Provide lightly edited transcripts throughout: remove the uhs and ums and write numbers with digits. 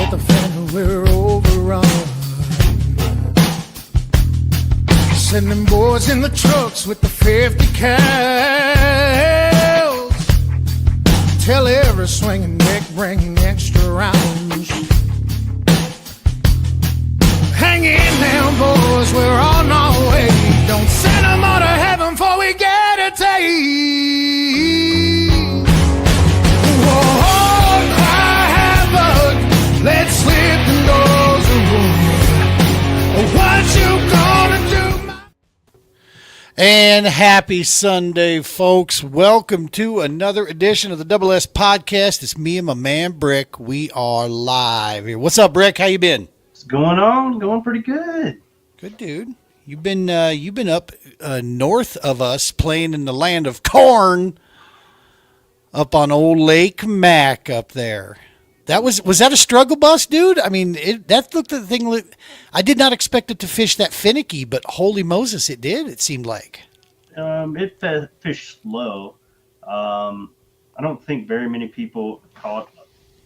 at the family, we're overrun. Sending boys in the trucks with the 50 cals. Tell every swinging neck, bringing extra rounds. Hang in now, boys, we're on our way. Don't send them all to heaven before we get a taste. Whoa, cry havoc, let's slip the doors away. What you gonna do? And happy Sunday, folks. Welcome to another edition of the Double S Podcast. It's me and my man, Brick. We are live here. What's up, Brick? How you been? What's going on? Going pretty good. Good, dude. You've been up north of us playing in the land of corn up on old Lake Mac up there. Was that a struggle bus, dude? I mean, that looked at the thing. I did not expect it to fish that finicky, but holy Moses, it did. It seemed like. It fished slow. I don't think very many people caught.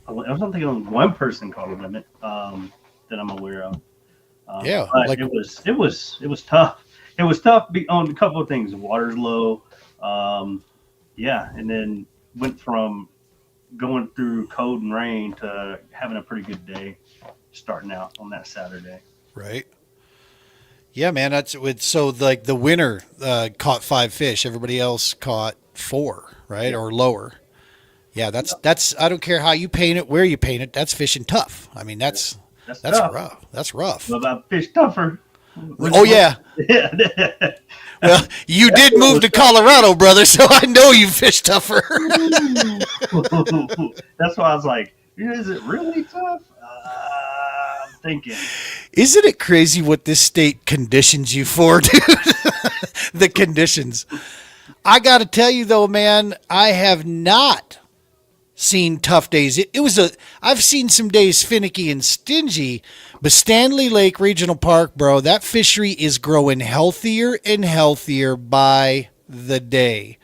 I don't think only one person caught a limit that I'm aware of. Yeah, but it was tough. It was tough on a couple of things. The water's low. And then went from going through cold and rain to having a pretty good day starting out on that Saturday. Right. Yeah, man. So like the winner caught 5 fish. Everybody else caught 4, right? Or lower. Yeah, that's I don't care how you paint it, where you paint it. That's fishing tough. I mean, that's rough. That's rough. Well, about fish tougher. Oh yeah. Well, you did move to Colorado, brother, so I know you fish tougher. That's why I was like, is it really tough? I'm thinking. Isn't it crazy what this state conditions you for, dude? The conditions. I got to tell you, though, man, I have not seen tough days. I've seen some days finicky and stingy, but Stanley Lake Regional Park, bro, that fishery is growing healthier and healthier by the day.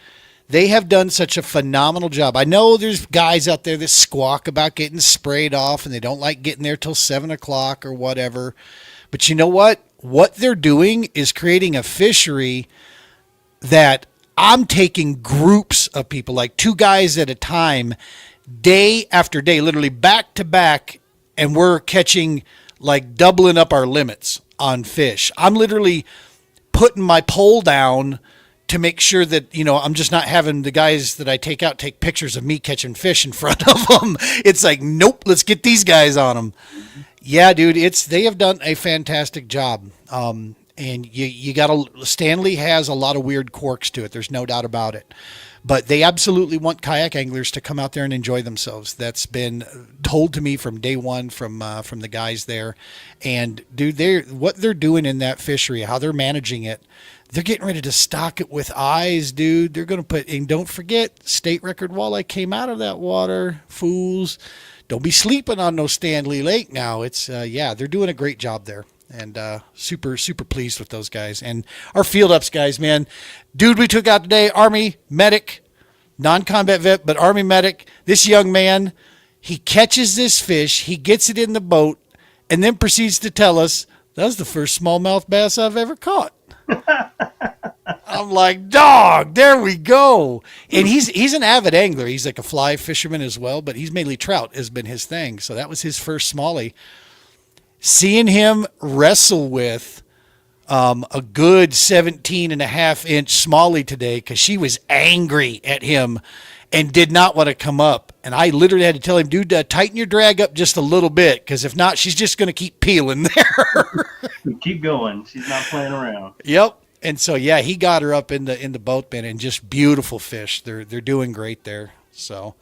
They have done such a phenomenal job. I know there's guys out there that squawk about getting sprayed off and they don't like getting there till 7 o'clock or whatever. But you know what? What they're doing is creating a fishery that I'm taking groups of people, like 2 guys at a time, day after day, literally back to back, and we're catching, like, doubling up our limits on fish. I'm literally putting my pole down to make sure that, I'm just not having the guys that I take out take pictures of me catching fish in front of them. It's like, nope, let's get these guys on them. Yeah, dude, they have done a fantastic job. And you Stanley has a lot of weird quirks to it. There's no doubt about it. But they absolutely want kayak anglers to come out there and enjoy themselves. That's been told to me from day one from the guys there. And dude, what they're doing in that fishery, how they're managing it, they're getting ready to stock it with eyes, dude. They're going to and don't forget, state record walleye came out of that water, fools. Don't be sleeping on no Stanley Lake now. It's they're doing a great job there. And super, super pleased with those guys. And our field ups guys, man. Dude we took out today, Army medic, non-combat vet, but Army medic. This young man, he catches this fish, he gets it in the boat, and then proceeds to tell us, that was the first smallmouth bass I've ever caught. I'm like, dog, there we go. And he's an avid angler. He's like a fly fisherman as well, but he's mainly trout has been his thing. So that was his first smallie. Seeing him wrestle with a good 17.5-inch smallie today because she was angry at him and did not want to come up. And I literally had to tell him, dude, tighten your drag up just a little bit because if not, she's just going to keep peeling there. Keep going. She's not playing around. Yep. And so, yeah, he got her up in the boat bin and just beautiful fish. They're doing great there. So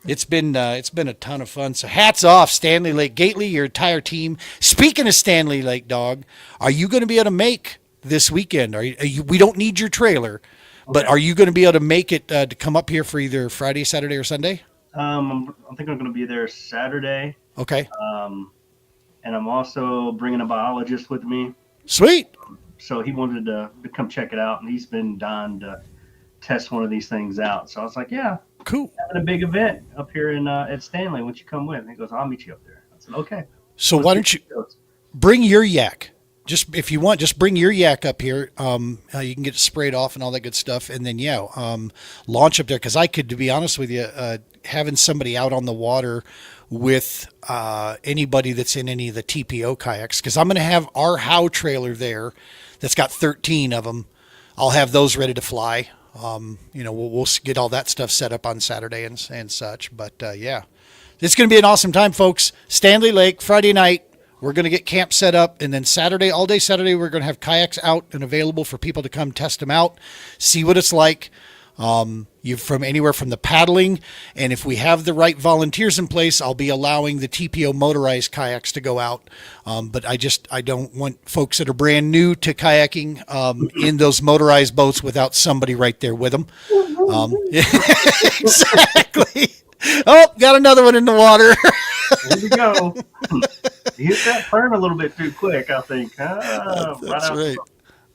it's been a ton of fun. So hats off, Stanley Lake. Gately, your entire team. Speaking of Stanley Lake, dog, are you going to be able to make this weekend? We don't need your trailer, but are you going to be able to make it to come up here for either Friday, Saturday, or Sunday? I think I'm going to be there Saturday. Okay. And I'm also bringing a biologist with me. Sweet. So he wanted to come check it out, and he's been dying to test one of these things out. So I was like, yeah. Cool. Having a big event up here in at Stanley. Why don't you come with? And he goes, I'll meet you up there. said, okay. So Let's why see don't you how it goes. bring your yak? Just if you want, just bring your yak up here. You can get it sprayed off and all that good stuff, and then launch up there. Because I could, to be honest with you, having somebody out on the water with anybody that's in any of the TPO kayaks, because I'm going to have our How trailer there that's got 13 of them. I'll have those ready to fly. We'll get all that stuff set up on Saturday and such. But it's going to be an awesome time, folks. Stanley Lake, Friday night. We're going to get camp set up, and then Saturday, all day Saturday, we're going to have kayaks out and available for people to come test them out, see what it's like. You from anywhere from the paddling, and if we have the right volunteers in place, I'll be allowing the TPO motorized kayaks to go out. But I don't want folks that are brand new to kayaking in those motorized boats without somebody right there with them. Exactly. Oh, got another one in the water. Here we go. You hit that turn a little bit too quick, I think. That's right.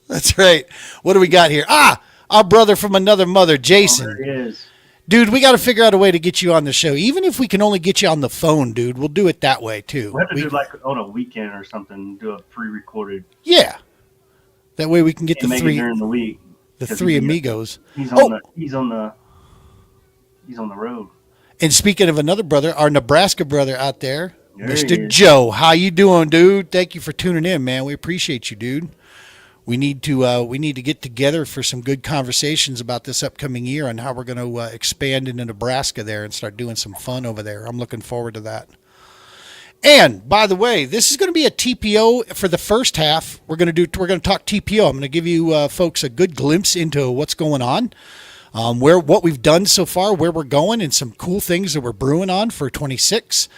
That's right. What do we got here? Our brother from another mother, Jason. There he is. Dude, we got to figure out a way to get you on the show. Even if we can only get you on the phone, dude, we'll do it that way too. We have to do like on a weekend or something, do a pre-recorded. Yeah. That way we can get the maybe three during the week. The three amigos. He's on the road. And speaking of another brother, our Nebraska brother out there, There Mr. Joe. How you doing, dude? Thank you for tuning in, man. We appreciate you, dude. We need to get together for some good conversations about this upcoming year and how we're going to expand into Nebraska there and start doing some fun over there. I'm looking forward to that. And by the way, this is going to be a TPO for the first half. We're going to talk TPO. I'm going to give you folks a good glimpse into what's going on, what we've done so far, where we're going, and some cool things that we're brewing on for 26.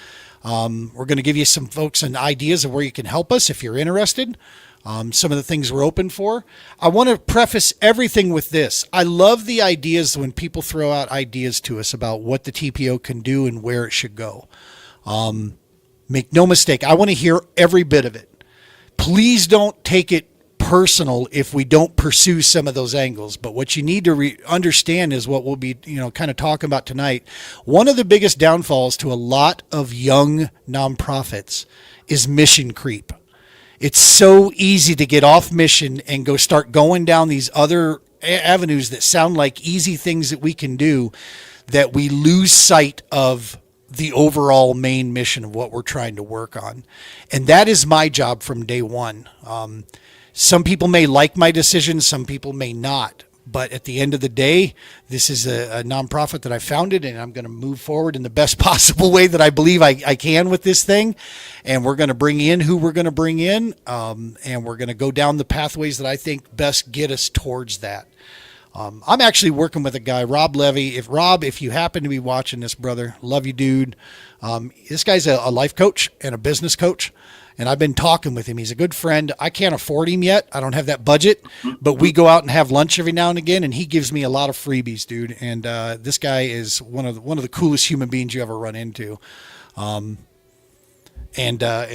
We're going to give you some folks and ideas of where you can help us if you're interested. Some of the things we're open for. I want to preface everything with this. I love the ideas when people throw out ideas to us about what the TPO can do and where it should go. Make no mistake, I want to hear every bit of it. Please don't take it personal if we don't pursue some of those angles. But what you need to understand is what we'll be, kind of talking about tonight. One of the biggest downfalls to a lot of young nonprofits is mission creep. It's so easy to get off mission and start going down these other avenues that sound like easy things that we can do, that we lose sight of the overall main mission of what we're trying to work on. And that is my job from day one. Some people may like my decision, some people may not. But at the end of the day, this is a nonprofit that I founded, and I'm going to move forward in the best possible way that I believe I can with this thing. And we're going to bring in who we're going to bring in, and we're going to go down the pathways that I think best get us towards that. I'm actually working with a guy, Rob Levy. If you happen to be watching this, brother, love you, dude. This guy's a life coach and a business coach. And I've been talking with him. He's a good friend. I can't afford him yet. I don't have that budget, but we go out and have lunch every now and again, and he gives me a lot of freebies, dude. And this guy is one of the coolest human beings you ever run into. And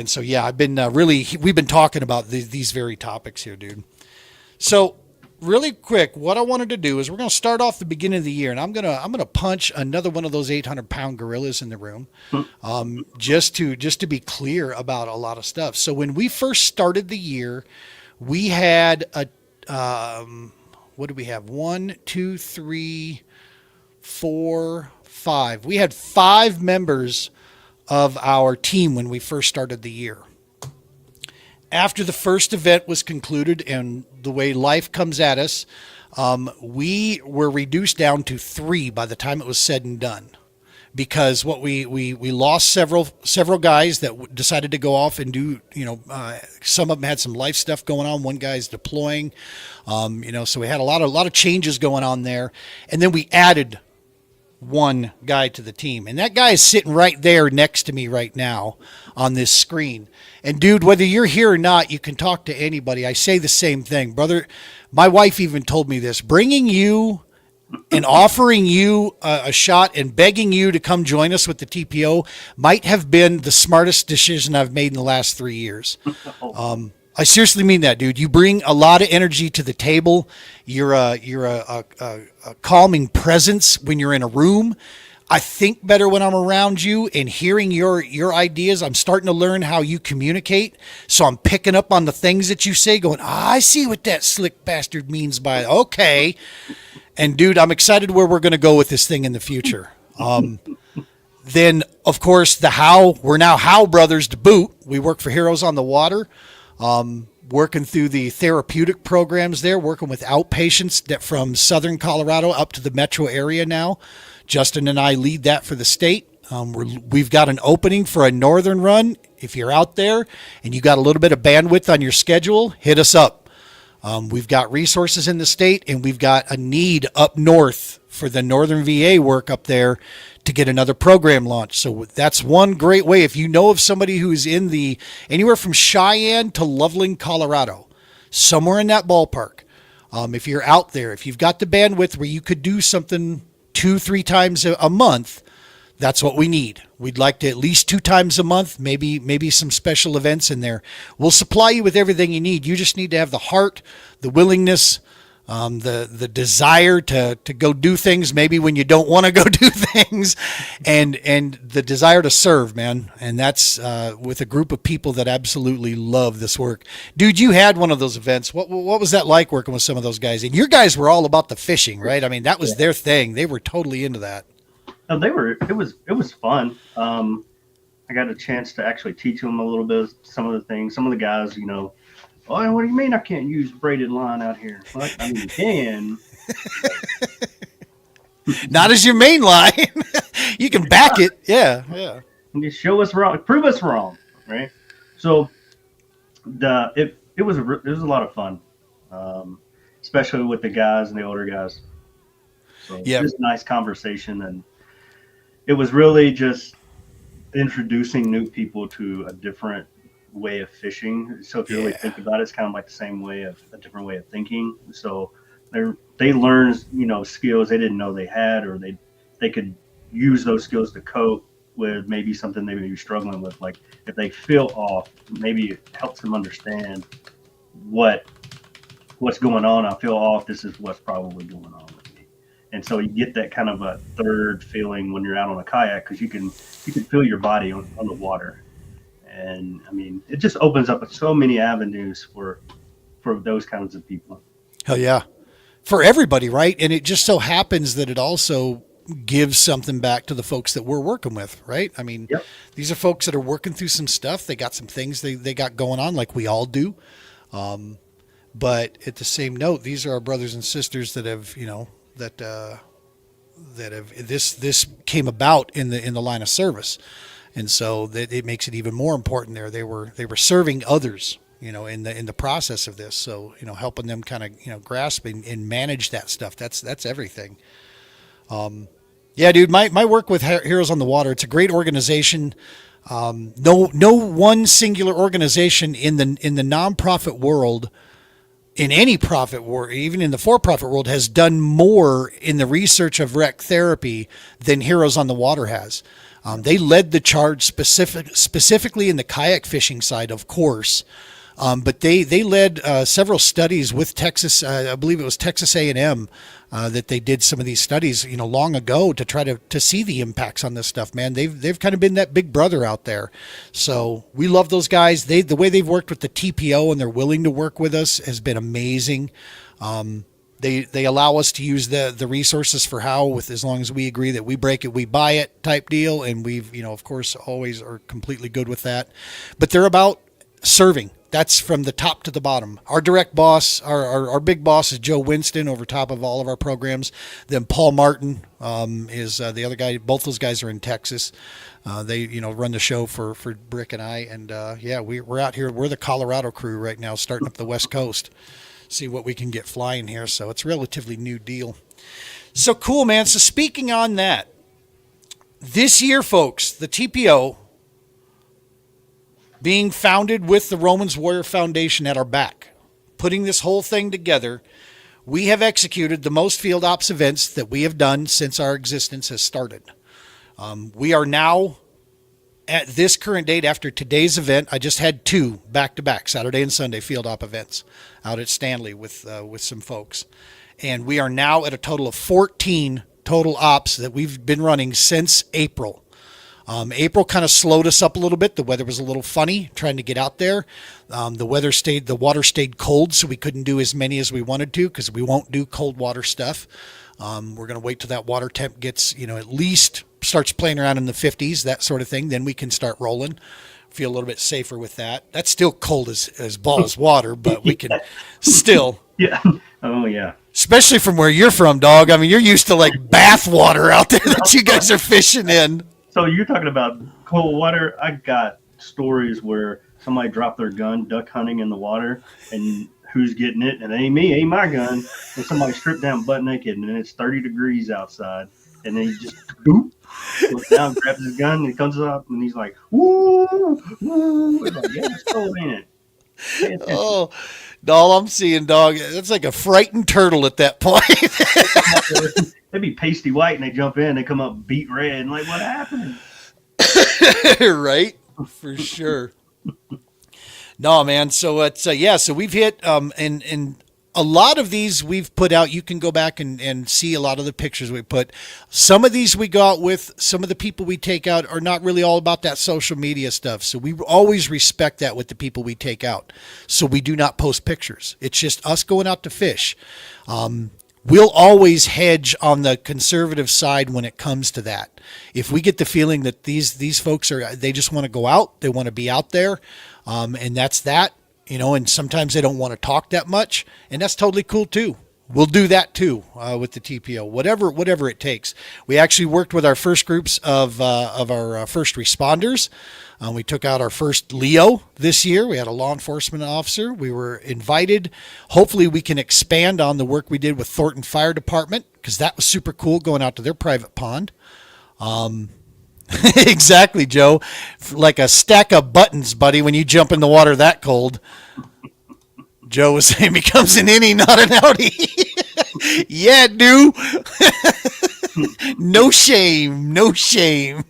so I've been we've been talking about these very topics here, dude. So really quick, what I wanted to do is we're going to start off the beginning of the year, and I'm gonna punch another one of those 800-pound gorillas in the room, just to be clear about a lot of stuff. So when we first started the year, we had what do we have? 1, 2, 3, 4, 5. We had 5 members of our team when we first started the year. After the first event was concluded and the way life comes at us, we were reduced down to 3 by the time it was said and done, because we lost several guys that decided to go off and do, some of them had some life stuff going on. One guy's deploying, so we had a lot of changes going on there. And then we added one guy to the team, and that guy is sitting right there next to me right now on this screen. And dude, whether you're here or not, you can talk to anybody. I say the same thing, brother. My wife even told me this: bringing you and offering you a shot and begging you to come join us with the TPO might have been the smartest decision I've made in the last 3 years. I seriously mean that, dude. You bring a lot of energy to the table. You're a calming presence when you're in a room. I think better when I'm around you and hearing your ideas. I'm starting to learn how you communicate. So I'm picking up on the things that you say, going, I see what that slick bastard means by, okay. And dude, I'm excited where we're going to go with this thing in the future. Then, of course, the how. We're now How Brothers to boot. We work for Heroes on the Water, working through the therapeutic programs there, working with outpatients that from southern Colorado up to the metro area now. Justin and I lead that for the state. We've got an opening for a northern run. If you're out there and you got a little bit of bandwidth on your schedule, hit us up. We've got resources in the state, and we've got a need up north for the northern VA work up there to get another program launched. So that's one great way. If you know of somebody who's in the anywhere from Cheyenne to Loveland, Colorado, somewhere in that ballpark, if you're out there, if you've got the bandwidth where you could do something 2-3 times a month, that's what we need. We'd like to at least 2 times a month, maybe some special events in there. We'll supply you with everything you need. You just need to have the heart, the willingness, the desire to go do things maybe when you don't want to go do things, and the desire to serve, man. And that's with a group of people that absolutely love this work. Dude, you had one of those events. What was that like working with some of those guys? And your guys were all about the fishing, right? I mean, that was their thing. They were totally into that. No, it was fun. I got a chance to actually teach them a little bit of some of the things. Some of the guys, oh, what do you mean I can't use braided line out here? What? I mean, you can. Not as your main line. You can back it. Yeah. And you show us wrong, prove us wrong, right? So it was a lot of fun, especially with the guys and the older guys. So just nice conversation, and it was really just introducing new people to a different way of fishing. So if you really think about it, it's kind of like the same way of a different way of thinking. So they learn, skills they didn't know they had, or they could use those skills to cope with maybe something they may be struggling with. Like if they feel off, maybe it helps them understand what's going on. I feel off. This is what's probably going on with me. And so you get that kind of a third feeling when you're out on a kayak, because you can feel your body on the water. And I mean, it just opens up so many avenues for those kinds of people. Hell yeah. For everybody, right? And it just so happens that it also gives something back to the folks that we're working with, right? I mean, These are folks that are working through some stuff. They got some things they got going on, like we all do. But at the same note, these are our brothers and sisters that have, that have this came about in the line of service. And so that it makes it even more important there. They were serving others, in the process of this. So, helping them kind of, grasp and manage that stuff. That's everything. Yeah, dude, my work with Heroes on the Water, it's a great organization. No one singular organization in the nonprofit world, in any profit world, even in the for-profit world, has done more in the research of rec therapy than Heroes on the Water has. They led the charge specifically in the kayak fishing side, of course, but they led several studies with Texas. I believe it was Texas A&M that they did some of these studies, long ago to try to see the impacts on this stuff. Man, they've kind of been that big brother out there. So we love those guys. The way they've worked with the TPO and they're willing to work with us has been amazing. They allow us to use the resources for how, with as long as we agree that we break it, we buy it type deal. And we've, of course, always are completely good with that. But they're about serving. That's from the top to the bottom. Our direct boss, our big boss is Joe Winston over top of all of our programs. Then Paul Martin is the other guy. Both those guys are in Texas. They, run the show for Brick and I. And we're out here. We're the Colorado crew right now, starting up the West Coast. See what we can get flying here. So it's a relatively new deal. So cool, man. So speaking on that, this year, folks, the TPO, being founded with the Romans Warrior Foundation at our back, putting this whole thing together, we have executed the most field ops events that we have done since our existence has started. We are now, at this current date, after today's event, I just had 2 back-to-back, Saturday and Sunday field op events out at Stanley with some folks. And we are now at a total of 14 total ops that we've been running since April. April kind of slowed us up a little bit. The weather was a little funny trying to get out there. The water stayed cold, so we couldn't do as many as we wanted to because we won't do cold water stuff. We're going to wait till that water temp gets, at least starts playing around in the 50s, that sort of thing. Then we can start rolling. Feel a little bit safer with that. That's still cold as balls water, but we can still. Yeah. Oh, yeah. Especially from where you're from, dog. I mean, you're used to like bath water out there that you guys are fishing in. So you're talking about cold water. I got stories where somebody dropped their gun duck hunting in the water, and who's getting it? And it ain't me, ain't my gun. And somebody stripped down butt naked, and it's 30 degrees outside, and then he just goes down, grabs his gun, and he comes up, and he's like, "Woo, woo!" It's like, yeah, it's cold, ain't it? Oh, all I'm seeing, dog, it's like a frightened turtle at that point. They'd be pasty white, and they jump in, they come up beat red, and like, what happened? Right, for sure. No, man. So it's so we've hit and a lot of these we've put out. You can go back and see a lot of the pictures we put. Some of these we go out with. Some of the people we take out are not really all about that social media stuff. So we always respect that with the people we take out. So we do not post pictures. It's just us going out to fish. We'll always hedge on the conservative side when it comes to that. If we get the feeling that these folks they just want to go out, they want to be out there, and that's that, and sometimes they don't want to talk that much, and that's totally cool too. We'll do that too with the TPO, whatever it takes. We actually worked with our first groups of our first responders. We took out our first Leo this year. We had a law enforcement officer. We were invited. Hopefully we can expand on the work we did with Thornton Fire Department, because that was super cool, going out to their private pond. Exactly, Joe. Like a stack of buttons, buddy, when you jump in the water that cold. Joe was saying becomes an innie, not an outie. Yeah, dude. No shame. No shame.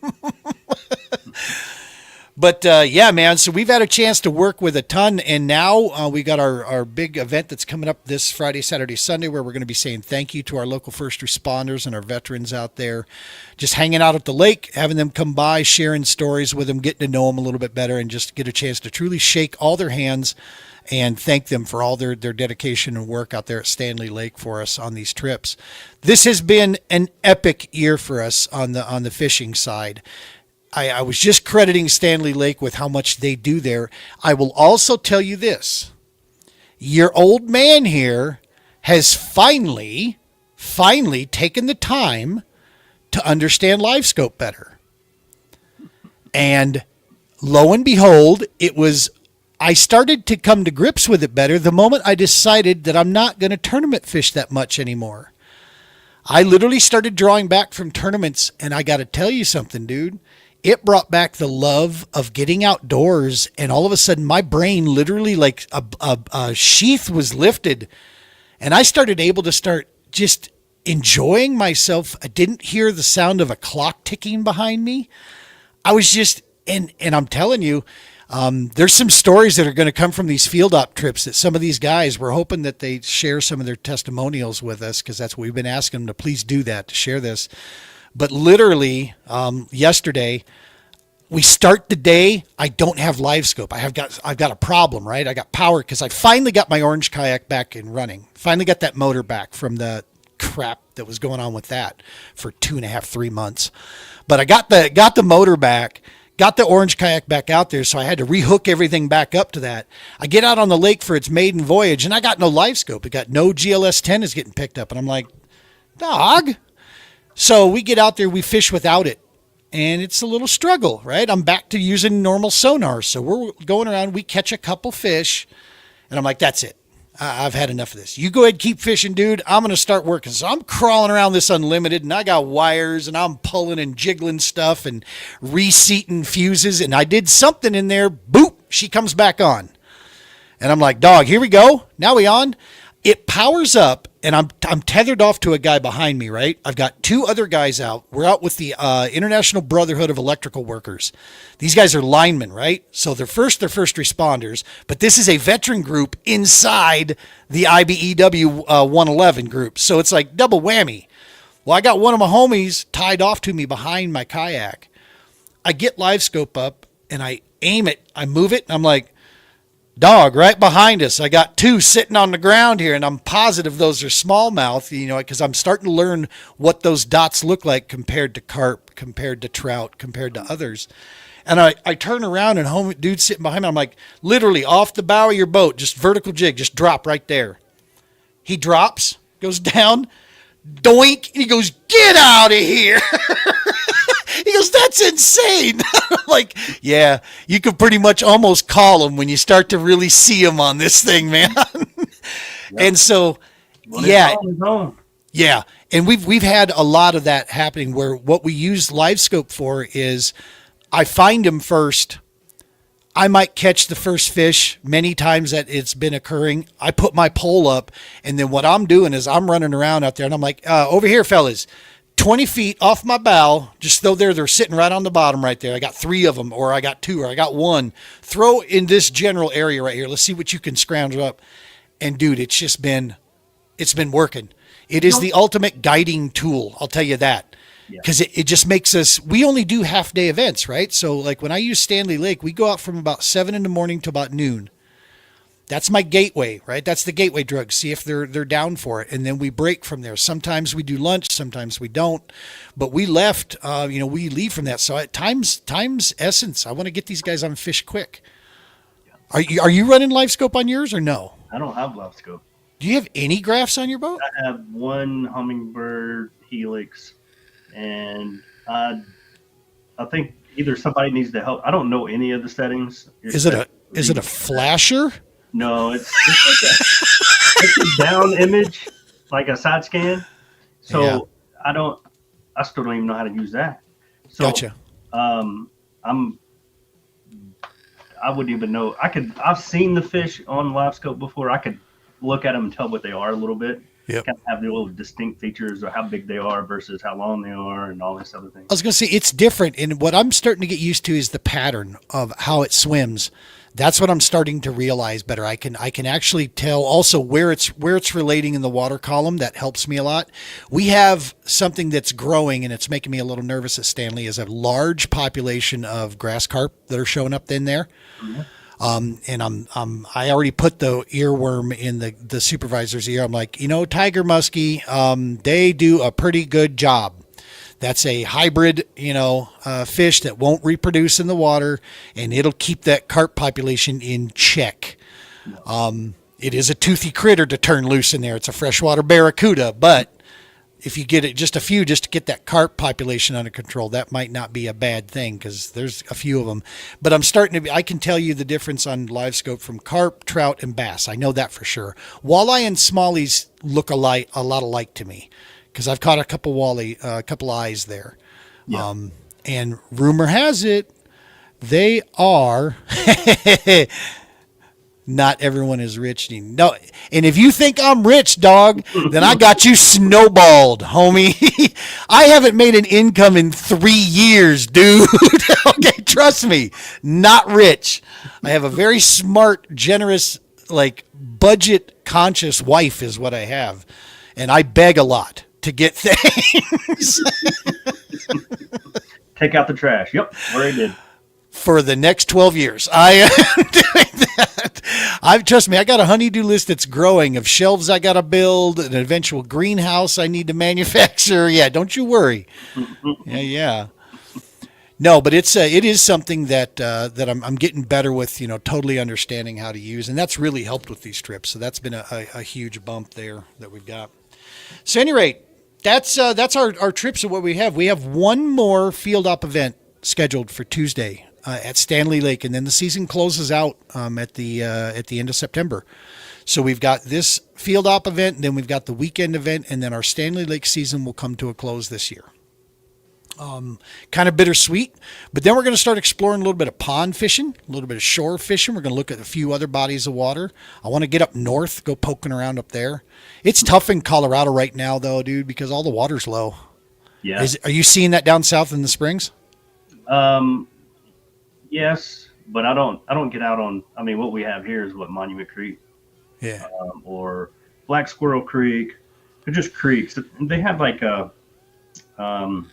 But yeah, man, so we've had a chance to work with a ton, and now we got our big event that's coming up this Friday, Saturday, Sunday, where we're going to be saying thank you to our local first responders and our veterans out there, just hanging out at the lake, having them come by, sharing stories with them, getting to know them a little bit better, and just get a chance to truly shake all their hands and thank them for all their dedication and work out there at Stanley Lake for us on these trips. This has been an epic year for us on the fishing side. I was just crediting Stanley Lake with how much they do there. I will also tell you this. Your old man here has finally taken the time to understand LiveScope better. And lo and behold, I started to come to grips with it better the moment I decided that I'm not going to tournament fish that much anymore. I literally started drawing back from tournaments, and I got to tell you something, dude. It brought back the love of getting outdoors, and all of a sudden my brain literally, like a sheath was lifted, and I started able to start just enjoying myself. I didn't hear the sound of a clock ticking behind me. I was just, and I'm telling you, there's some stories that are going to come from these field op trips that some of these guys, we're hoping that they share some of their testimonials with us, because that's what we've been asking them to please do that, to share this. But literally, yesterday, we start the day. I don't have LiveScope. I've got a problem, right? I got power because I finally got my orange kayak back and running. Finally got that motor back from the crap that was going on with that for 2.5, 3 months. But I got the motor back, got the orange kayak back out there, so I had to rehook everything back up to that. I get out on the lake for its maiden voyage, and I got no LiveScope. It got no GLS 10 is getting picked up, and I'm like, dog. So we get out there, we fish without it, and it's a little struggle, right? I'm back to using normal sonar. So we're going around, we catch a couple fish, and I'm like, that's it. I've had enough of this. You go ahead, keep fishing, dude. I'm going to start working. So I'm crawling around this unlimited, and I got wires, and I'm pulling and jiggling stuff and reseating fuses, and I did something in there. Boop, she comes back on. And I'm like, dog, here we go. Now we on. It powers up, and I'm tethered off to a guy behind me, right? I've got 2 other guys out. We're out with the International Brotherhood of Electrical Workers. These guys are linemen, right? So they're first responders, but this is a veteran group inside the IBEW 111 group. So it's like double whammy. Well, I got one of my homies tied off to me behind my kayak. I get live scope up and I aim it. I move it. And I'm like, dog, right behind us. I got two sitting on the ground here, and I'm positive those are smallmouth, because I'm starting to learn what those dots look like compared to carp, compared to trout, compared to others. And I turn around and home dude sitting behind me. I'm like, literally off the bow of your boat, just vertical jig, just drop right there. He drops, goes down, doink, and he goes, get out of here. He goes, that's insane. I'm like, yeah, you could pretty much almost call him when you start to really see him on this thing, man. And so, yeah. Yeah. And we've had a lot of that happening where what we use live scope for is I find him first. I might catch the first fish many times that it's been occurring. I put my pole up, and then what I'm doing is I'm running around out there, and I'm like, over here, fellas, 20 feet off my bow, just though they're sitting right on the bottom right there. I got 3 of them, or I got 2, or I got 1. Throw in this general area right here. Let's see what you can scrounge up. And dude, it's been working. It is the ultimate guiding tool. I'll tell you that. Because it just makes us, we only do half-day events, right? So like when I use Stanley Lake, we go out from about 7 in the morning to about noon. That's my gateway, right? That's the gateway drug. See if they're down for it. And then we break from there. Sometimes we do lunch, sometimes we don't. But we left, we leave from that. So at time's essence, I want to get these guys on fish quick. Are you running live scope on yours or no? I don't have live scope. Do you have any graphs on your boat? I have one hummingbird helix, and I think either somebody needs to help. I don't know any of the settings. Is it a flasher? No, it's a down image, like a side scan. So yeah. I still don't even know how to use that. So, gotcha. I wouldn't even know. I've seen the fish on live scope before. I could look at them and tell what they are a little bit. Yep. Kind of have the little distinct features or how big they are versus how long they are and all this other thing. I was going to say it's different. And what I'm starting to get used to is the pattern of how it swims. That's what I'm starting to realize better. I can actually tell also where it's relating in the water column. That helps me a lot. We have something that's growing, and it's making me a little nervous at Stanley, is a large population of grass carp that are showing up in there. Mm-hmm. And I already put the earworm in the supervisor's ear. I'm like, tiger muskie, they do a pretty good job. That's a hybrid, fish that won't reproduce in the water, and it'll keep that carp population in check. It is a toothy critter to turn loose in there. It's a freshwater barracuda, but if you get it just a few just to get that carp population under control, that might not be a bad thing because there's a few of them. But I can tell you the difference on live scope from carp, trout, and bass. I know that for sure. Walleye and smallies look a lot alike to me because I've caught a couple eyes there. Yeah. And rumor has it, they are... Not everyone is rich. No, and if you think I'm rich, dog, then I got you snowballed, homie. I haven't made an income in 3 years, dude. Okay, trust me, not rich. I have a very smart, generous, budget conscious wife is what I have, and I beg a lot to get things. Take out the trash. Yep, already did. For the next 12 years, I am doing that. Trust me, I got a honey-do list that's growing of shelves I got to build, an eventual greenhouse I need to manufacture. Yeah, don't you worry. Yeah. No, but it is something that I'm getting better with, totally understanding how to use, and that's really helped with these trips. So that's been a huge bump there that we've got. So, at any rate, that's our trips and what we have. We have one more field op event scheduled for Tuesday. At Stanley Lake, and then the season closes out at the end of September. So we've got this field op event, and then we've got the weekend event, and then our Stanley Lake season will come to a close this year. Kind of bittersweet, but then we're going to start exploring a little bit of pond fishing, a little bit of shore fishing. We're going to look at a few other bodies of water. I want to get up north, go poking around up there. It's tough in Colorado right now, though, dude, because all the water's low. Yeah. Are you seeing that down south in the springs? Yes, but I don't get out on. I mean, what we have here is Monument Creek, yeah, or Black Squirrel Creek. They're just creeks. They have Um,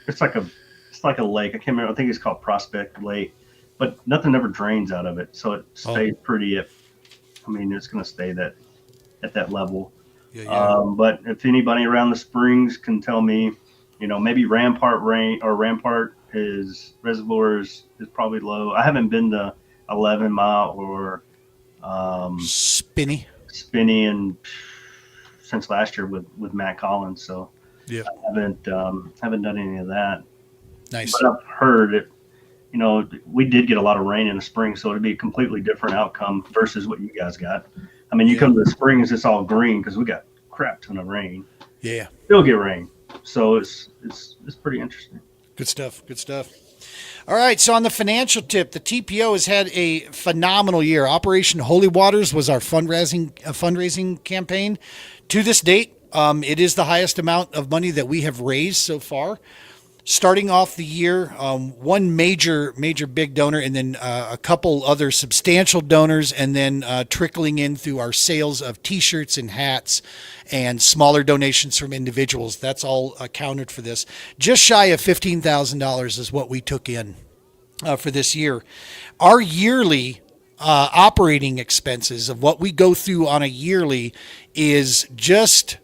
it's like a it's like a lake. I can't remember. I think it's called Prospect Lake, but nothing ever drains out of it, so it Oh, stays pretty. I mean, it's going to stay that at that level. yeah, yeah. But if anybody around the springs can tell me, maybe Rampart is reservoir is probably low. I haven't been to 11 Mile or Spinny. Spinney and since last year with Matt Collins, so Yeah. haven't done any of that. Nice. But I've heard it. We did get a lot of rain in the spring, so it'd be a completely different outcome versus what you guys got. I mean, you come to the springs, it's all green because we got crap ton of rain. Yeah. Still get rain, so it's pretty interesting. Good stuff. Good stuff. All right. So on the financial tip, the TPO has had a phenomenal year. Operation Holy Waters was our fundraising campaign. To this date, it is the highest amount of money that we have raised so far. Starting off the year, one major big donor, and then a couple other substantial donors, and then trickling in through our sales of T-shirts and hats and smaller donations from individuals. That's all accounted for this. Just shy of $15,000 is what we took in for this year. Our yearly operating expenses of what we go through on a yearly is just,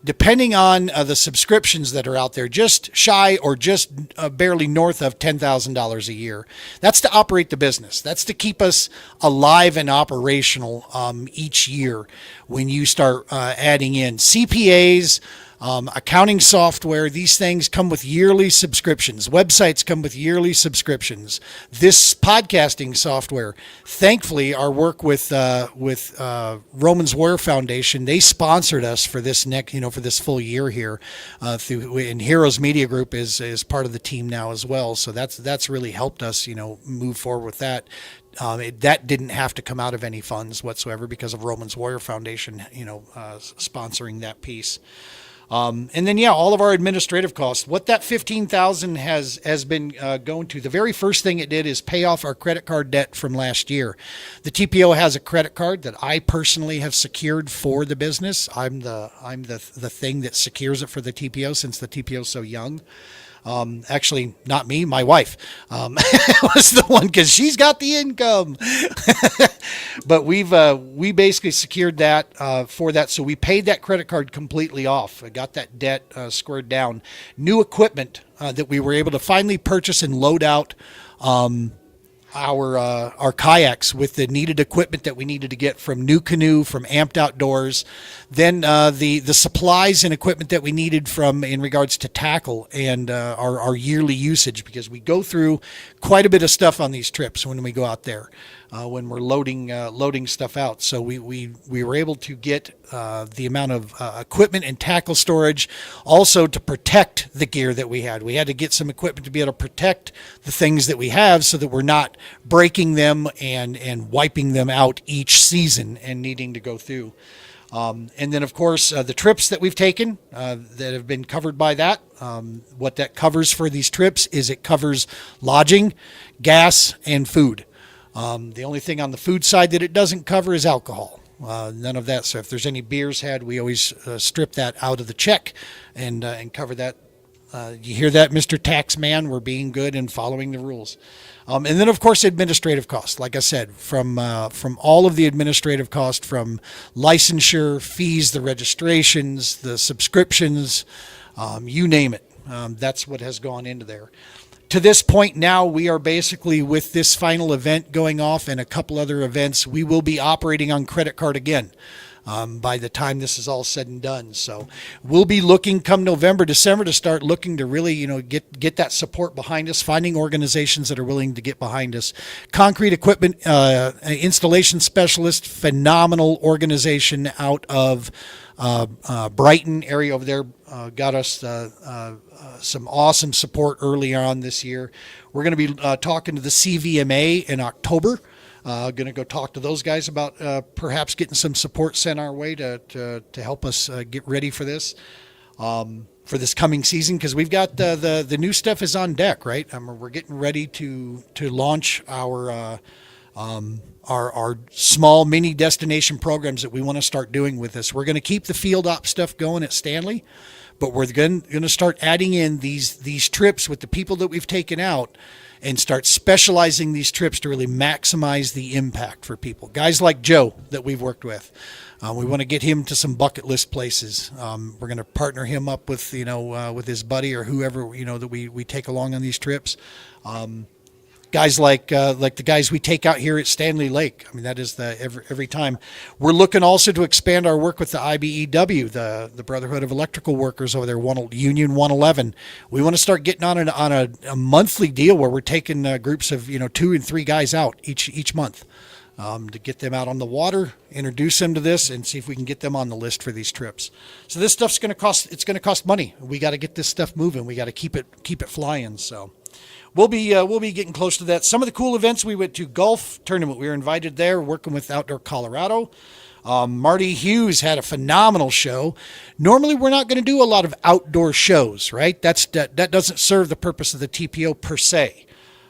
depending on the subscriptions that are out there, just shy or just barely north of $10,000 a year. That's to operate the business. That's to keep us alive and operational each year. When you start adding in CPAs, accounting software, these things come with yearly subscriptions. Websites come with yearly subscriptions. This podcasting software, thankfully, our work with Romans Warrior Foundation, they sponsored us for this for this full year here. And Heroes Media Group is part of the team now as well. So that's really helped us, move forward with that. That didn't have to come out of any funds whatsoever because of Romans Warrior Foundation, sponsoring that piece. And then, all of our administrative costs, what that $15,000 has been going to. The very first thing it did is pay off our credit card debt from last year. The TPO has a credit card that I personally have secured for the business. I'm the thing that secures it for the TPO since the TPO is so young. Actually, not me, my wife was the one because she's got the income. But we basically secured that for that. So we paid that credit card completely off. I got that debt squared down. New equipment that we were able to finally purchase and load out our kayaks with the needed equipment that we needed to get from New Canoe, from Amped Outdoors, then the supplies and equipment that we needed in regards to tackle and our yearly usage, because we go through quite a bit of stuff on these trips when we go out there. When we're loading stuff out. So we were able to get the amount of equipment and tackle storage, also to protect the gear that we had. We had to get some equipment to be able to protect the things that we have so that we're not breaking them and wiping them out each season and needing to go through. And then, of course, the trips that we've taken that have been covered by that. What that covers for these trips is it covers lodging, gas, and food. The only thing on the food side that it doesn't cover is alcohol. None of that. So if there's any beers had, we always strip that out of the check and cover that. You hear that, Mr. Taxman? We're being good and following the rules. And then, of course, administrative costs. Like I said, from all of the administrative costs, from licensure, fees, the registrations, the subscriptions, you name it. That's what has gone into there. To this point now, we are basically, with this final event going off and a couple other events, we will be operating on credit card again by the time this is all said and done. So we'll be looking come November, December to start looking to really, get that support behind us, finding organizations that are willing to get behind us. Concrete Equipment Installation Specialist, phenomenal organization out of Brighton area over there, got us some awesome support early on this year. We're going to be talking to the CVMA in October. Going to go talk to those guys about perhaps getting some support sent our way to help us get ready for this coming season, because we've got the new stuff is on deck, right? We're getting ready to launch our our small mini destination programs that we want to start doing with this. We're going to keep the field op stuff going at Stanley, but we're going to start adding in these trips with the people that we've taken out and start specializing these trips to really maximize the impact for people. Guys like Joe that we've worked with. We want to get him to some bucket list places. We're going to partner him up with, with his buddy or whoever, that we take along on these trips. Guys like the guys we take out here at Stanley Lake. I mean, that is every time. We're looking also to expand our work with the IBEW, the Brotherhood of Electrical Workers over there, Union 111. We want to start getting on a monthly deal where we're taking groups of 2 and 3 guys out each month to get them out on the water, introduce them to this, and see if we can get them on the list for these trips. So this stuff's going to cost. It's going to cost money. We got to get this stuff moving. We got to keep it flying. So. We'll be getting close to that. Some of the cool events we went to, golf tournament. We were invited there, working with Outdoor Colorado. Marty Hughes had a phenomenal show. Normally, we're not going to do a lot of outdoor shows, right? That doesn't serve the purpose of the TPO per se.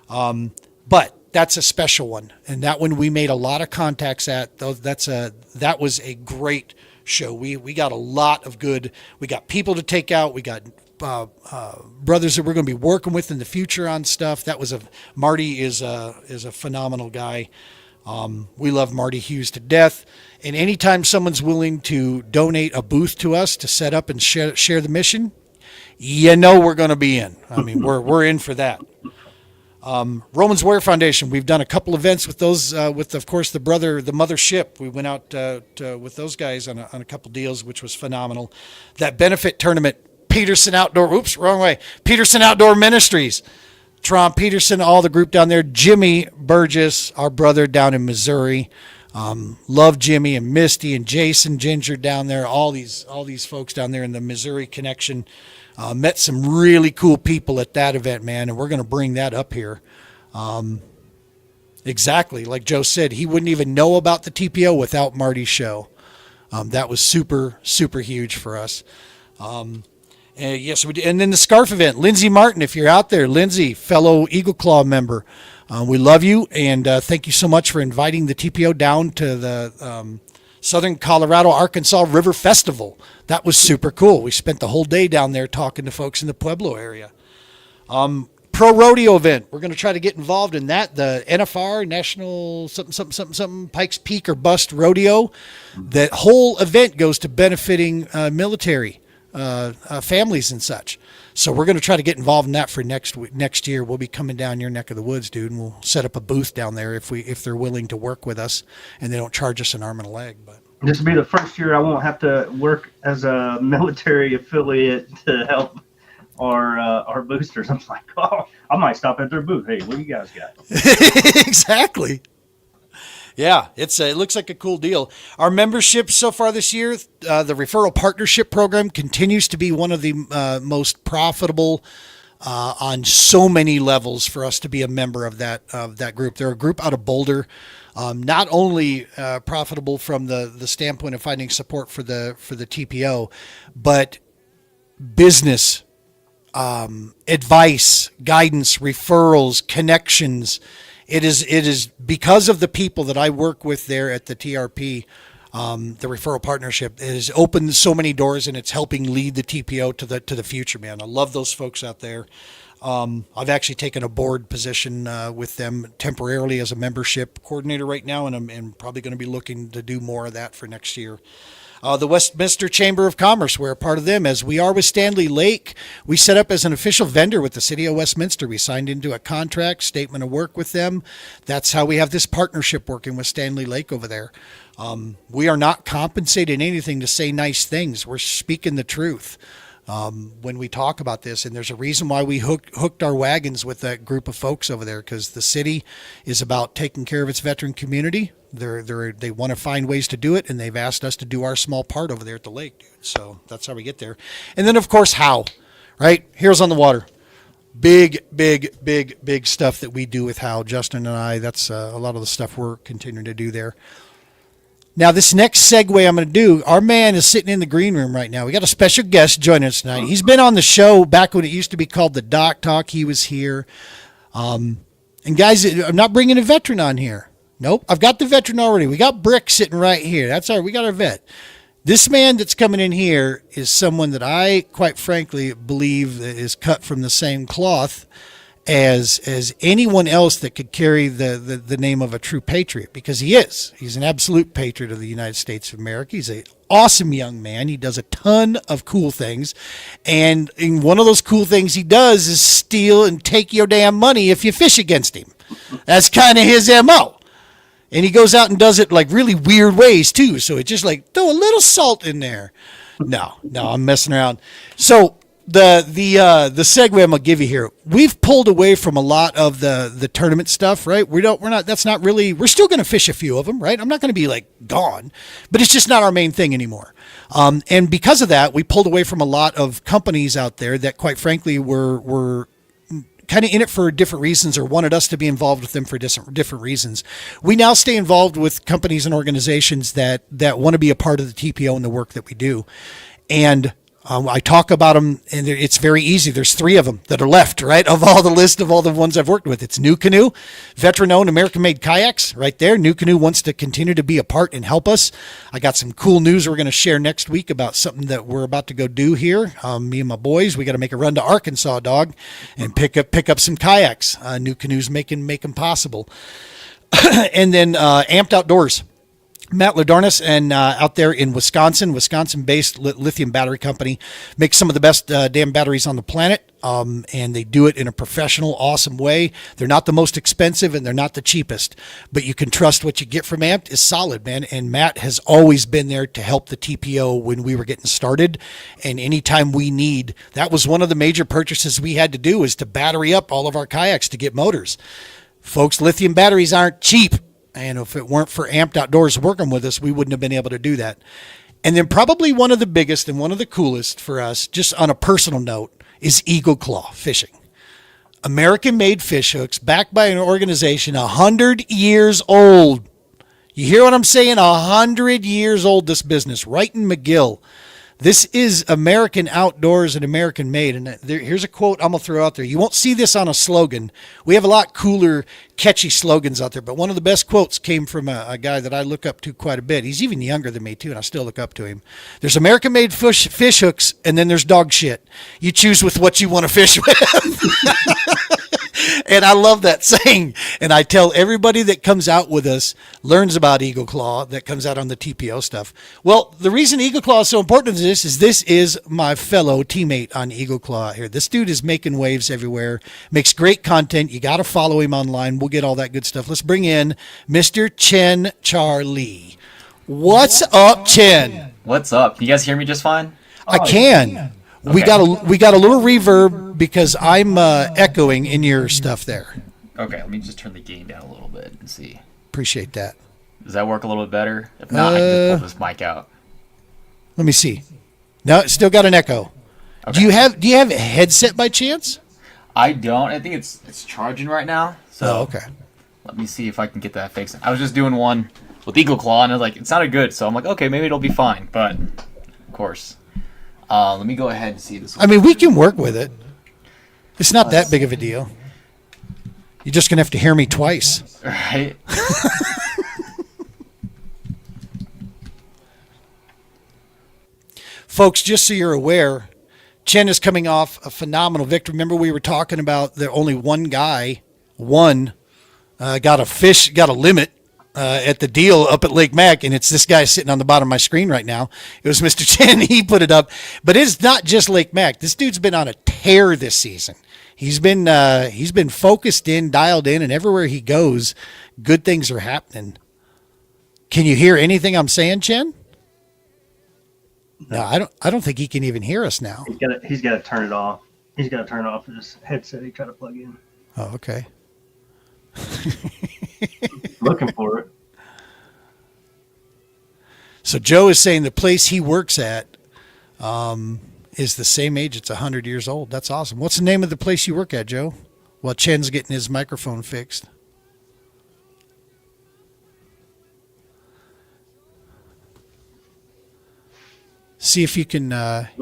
But that's a special one, and that one we made a lot of contacts at. That was a great show. We got a lot of good. We got people to take out. We got brothers that we're going to be working with in the future on stuff. Marty is a phenomenal guy. We love Marty Hughes to death. And anytime someone's willing to donate a booth to us to set up and share the mission, we're going to be in. I mean, we're in for that. Romans Warrior Foundation. We've done a couple events with those, with of course the mothership. We went out with those guys on a couple deals, which was phenomenal. That benefit tournament. Peterson Outdoor Ministries, Tron Peterson, all the group down there, Jimmy Burgess, our brother down in Missouri. Love Jimmy and Misty and Jason Ginger down there, all these folks down there in the Missouri connection. Met some really cool people at that event, man, and we're going to bring that up here. Exactly, like Joe said, he wouldn't even know about the TPO without Marty's show. That was super, super huge for us. Yes, we did. And then the scarf event, Lindsay Martin, if you're out there, Lindsay, fellow Eagle Claw member, we love you, and thank you so much for inviting the TPO down to the Southern Colorado Arkansas River Festival. That was super cool. We spent the whole day down there talking to folks in the Pueblo area. Pro rodeo event. We're going to try to get involved in that. The NFR, National something, Pikes Peak or Bust Rodeo. That whole event goes to benefiting military families and such. So we're going to try to get involved in that for next year. We'll be coming down your neck of the woods, dude, and we'll set up a booth down there if they're willing to work with us and they don't charge us an arm and a leg. But this will be the first year I won't have to work as a military affiliate to help our boosters. I'm like, I might stop at their booth. Hey, what do you guys got? Exactly. Yeah, it looks like a cool deal. Our membership so far this year, the referral partnership program continues to be one of the most profitable on so many levels for us to be a member of that group. They're a group out of Boulder, not only profitable from the standpoint of finding support for the TPO, but business advice, guidance, referrals, connections. It is because of the people that I work with there at the TRP, the referral partnership. It has opened so many doors, and it's helping lead the TPO to the future, man. I love those folks out there. I've actually taken a board position with them temporarily as a membership coordinator right now, and I'm probably going to be looking to do more of that for next year. The Westminster Chamber of Commerce, we're a part of them, as we are with Stanley Lake. We set up as an official vendor with the city of Westminster. We signed into a contract, statement of work with them. That's how we have this partnership working with Stanley Lake over there. We are not compensating anything to say nice things. We're speaking the truth when we talk about this, and there's a reason why we hooked our wagons with that group of folks over there, because the city is about taking care of its veteran community. They want to find ways to do it, and they've asked us to do our small part over there at the lake, dude. So that's how we get there. And then, of course, how, right? Heroes on the Water. Big stuff that we do with Hal, Justin and I. That's a lot of the stuff we're continuing to do there. Now, this next segue I'm going to do, our man is sitting in the green room right now. We got a special guest joining us tonight. He's been on the show back when it used to be called the Doc Talk. He was here. And guys, I'm not bringing a veteran on here. Nope. I've got the veteran already. We got Brick sitting right here. We got our vet. This man that's coming in here is someone that I, quite frankly, believe is cut from the same cloth as anyone else that could carry the name of a true patriot, because he is. He's an absolute patriot of the United States of America. He's an awesome young man. He does a ton of cool things. And one of those cool things he does is steal and take your damn money if you fish against him. That's kind of his MO. And he goes out and does it like really weird ways too. So it's just like, throw a little salt in there. No, I'm messing around. So the segue I'm gonna give you here, we've pulled away from a lot of the tournament stuff, right? We're still gonna fish a few of them, right? I'm not gonna be like gone, but it's just not our main thing anymore. And because of that, we pulled away from a lot of companies out there that, quite frankly, were kind of in it for different reasons or wanted us to be involved with them for different reasons. We now stay involved with companies and organizations that want to be a part of the TPO and the work that we do. And I talk about them, and it's very easy. There's 3 of them that are left, right, of all the list of all the ones I've worked with. It's New Canoe, veteran-owned, American-made kayaks, right there. New Canoe wants to continue to be a part and help us. I got some cool news we're going to share next week about something that we're about to go do here. Me and my boys, we got to make a run to Arkansas, dog, and pick up some kayaks. New Canoe's making possible. And then Amped Outdoors. Matt Ladarnis, and out there in Wisconsin-based lithium battery company, makes some of the best damn batteries on the planet, and they do it in a professional, awesome way. They're not the most expensive, and they're not the cheapest, but you can trust what you get from Amped is solid, man. And Matt has always been there to help the TPO when we were getting started, and anytime we need. That was one of the major purchases we had to do, is to battery up all of our kayaks to get motors. Folks, lithium batteries aren't cheap. And if it weren't for Amped Outdoors working with us, we wouldn't have been able to do that. And then probably one of the biggest and one of the coolest for us, just on a personal note, is Eagle Claw Fishing. American-made fish hooks backed by an organization 100 years old. You hear what I'm saying? 100 years old, this business, right in McGill. This is American outdoors and American made. And here's a quote I'm going to throw out there. You won't see this on a slogan. We have a lot cooler, catchy slogans out there. But one of the best quotes came from a guy that I look up to quite a bit. He's even younger than me, too, and I still look up to him. There's American made fish hooks, and then there's dog shit. You choose with what you want to fish with. And I love that saying. And I tell everybody that comes out with us, learns about Eagle Claw, that comes out on the TPO stuff. Well, the reason Eagle Claw is so important to this is my fellow teammate on Eagle Claw out here. This dude is making waves everywhere, makes great content. You got to follow him online. We'll get all that good stuff. Let's bring in Mr. Chen Char Lee. What's up, Chen? What's up? Can you guys hear me just fine? I can. Okay. We got a little reverb because I'm echoing in your stuff there. Okay, let me just turn the gain down a little bit and see. Appreciate that. Does that work a little bit better? If not, I can just pull this mic out. Let me see. No, it's still got an echo. Okay. Do you have a headset by chance? I don't. I think it's charging right now. So okay. Let me see if I can get that fixed. I was just doing one with Eagle Claw, and I was like, it sounded good. So I'm like, okay, maybe it'll be fine. But of course. Let me go ahead and see this. I mean, we can work with it. It's not that big of a deal. You're just going to have to hear me twice. Right? Folks, just so you're aware, Chen is coming off a phenomenal victory. Remember we were talking about the only one guy got a limit at the deal up at Lake Mac, and it's this guy sitting on the bottom of my screen right now. It was Mr. Chen. He put it up. But it's not just Lake Mac. This dude's been on a tear this season. He's been focused in, dialed in, and everywhere he goes, good things are happening. Can you hear anything I'm saying, Chen? No, I don't think he can even hear us now. He's got to turn it off. He's got to turn off his headset he tried to plug in. Oh, okay. Looking for it. So Joe is saying the place he works at is the same age. It's 100 years old. That's awesome. What's the name of the place you work at, Joe? While Chen's getting his microphone fixed. See if you can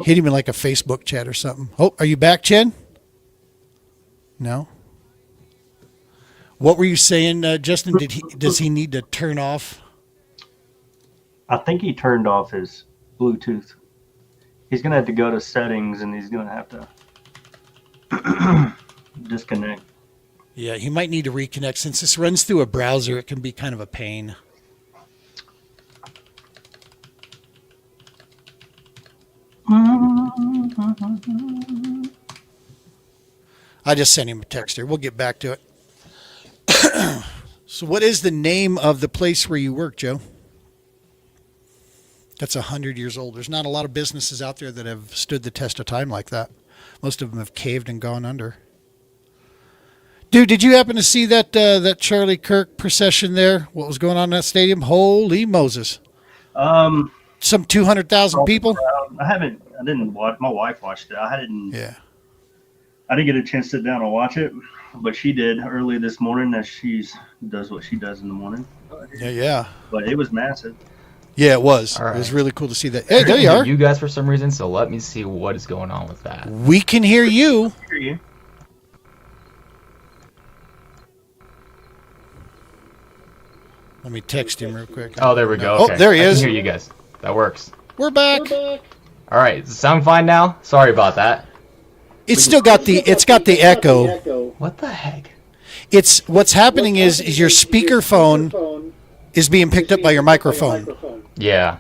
hit him in like a Facebook chat or something. Oh, are you back, Chen? No? What were you saying, Justin? Does he need to turn off? I think he turned off his Bluetooth. He's gonna have to go to settings, and he's gonna have to disconnect. Yeah, he might need to reconnect. Since this runs through a browser, it can be kind of a pain. I just sent him a text here. We'll get back to it. So what is the name of the place where you work, Joe? That's 100 years old. There's not a lot of businesses out there that have stood the test of time like that. Most of them have caved and gone under. Dude, did you happen to see that that Charlie Kirk procession there? What was going on in that stadium? Holy Moses. Some 200,000 people? I didn't watch. My wife watched it. I didn't get a chance to sit down and watch it, but she did early this morning as she does what she does in the morning. Yeah. But it was massive. Yeah, it was. All right. It was really cool to see that. Hey, there you are. You guys for some reason, so let me see what is going on with that. We can hear you. I hear you. Let me text him real quick. Oh, there we go. Oh, Okay. there he is. I can hear you guys. That works. We're back. All right. Does it sound fine now? Sorry about that. It's still got the echo. What the heck? It's what's happening is your speakerphone is being picked up by your microphone. Yeah.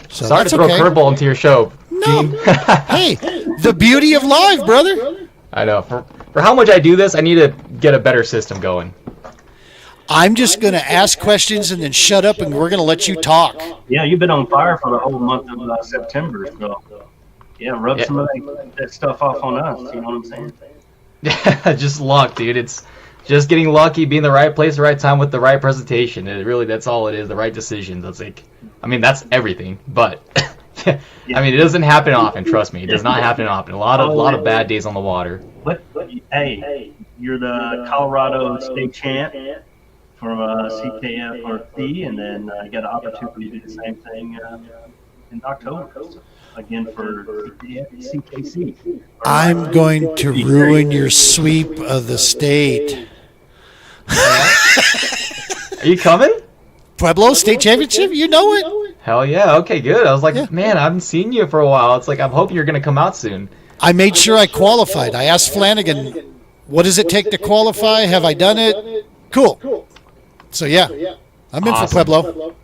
So Sorry to that's throw okay. a curveball into your show, No. Gene. Hey, the beauty of live, brother. I know. For how much I do this, I need to get a better system going. I'm just going to ask questions and then shut up, and we're going to let you talk. Yeah, you've been on fire for the whole month of September, so yeah, rub some of that stuff off on us. You know what I'm saying? Just luck, dude. It's just getting lucky, being in the right place, the right time with the right presentation. That's all it is. The right decisions. That's everything. But I mean, it doesn't happen often. Trust me, it does not happen often. A lot of bad days on the water. Hey, you're the Colorado state champ from CKFRC, and then you got an opportunity to do the same thing in October again for CKC. I'm going to ruin your sweep of the state. Are you coming? Pueblo State Championship, you know it. Hell yeah. Okay, good. I was like, man, I haven't seen you for a while. It's like, I'm hoping you're going to come out soon. I made sure I qualified. I asked Flanagan, what does it take to qualify? Have I done it? Cool. So, yeah, I'm in for Pueblo.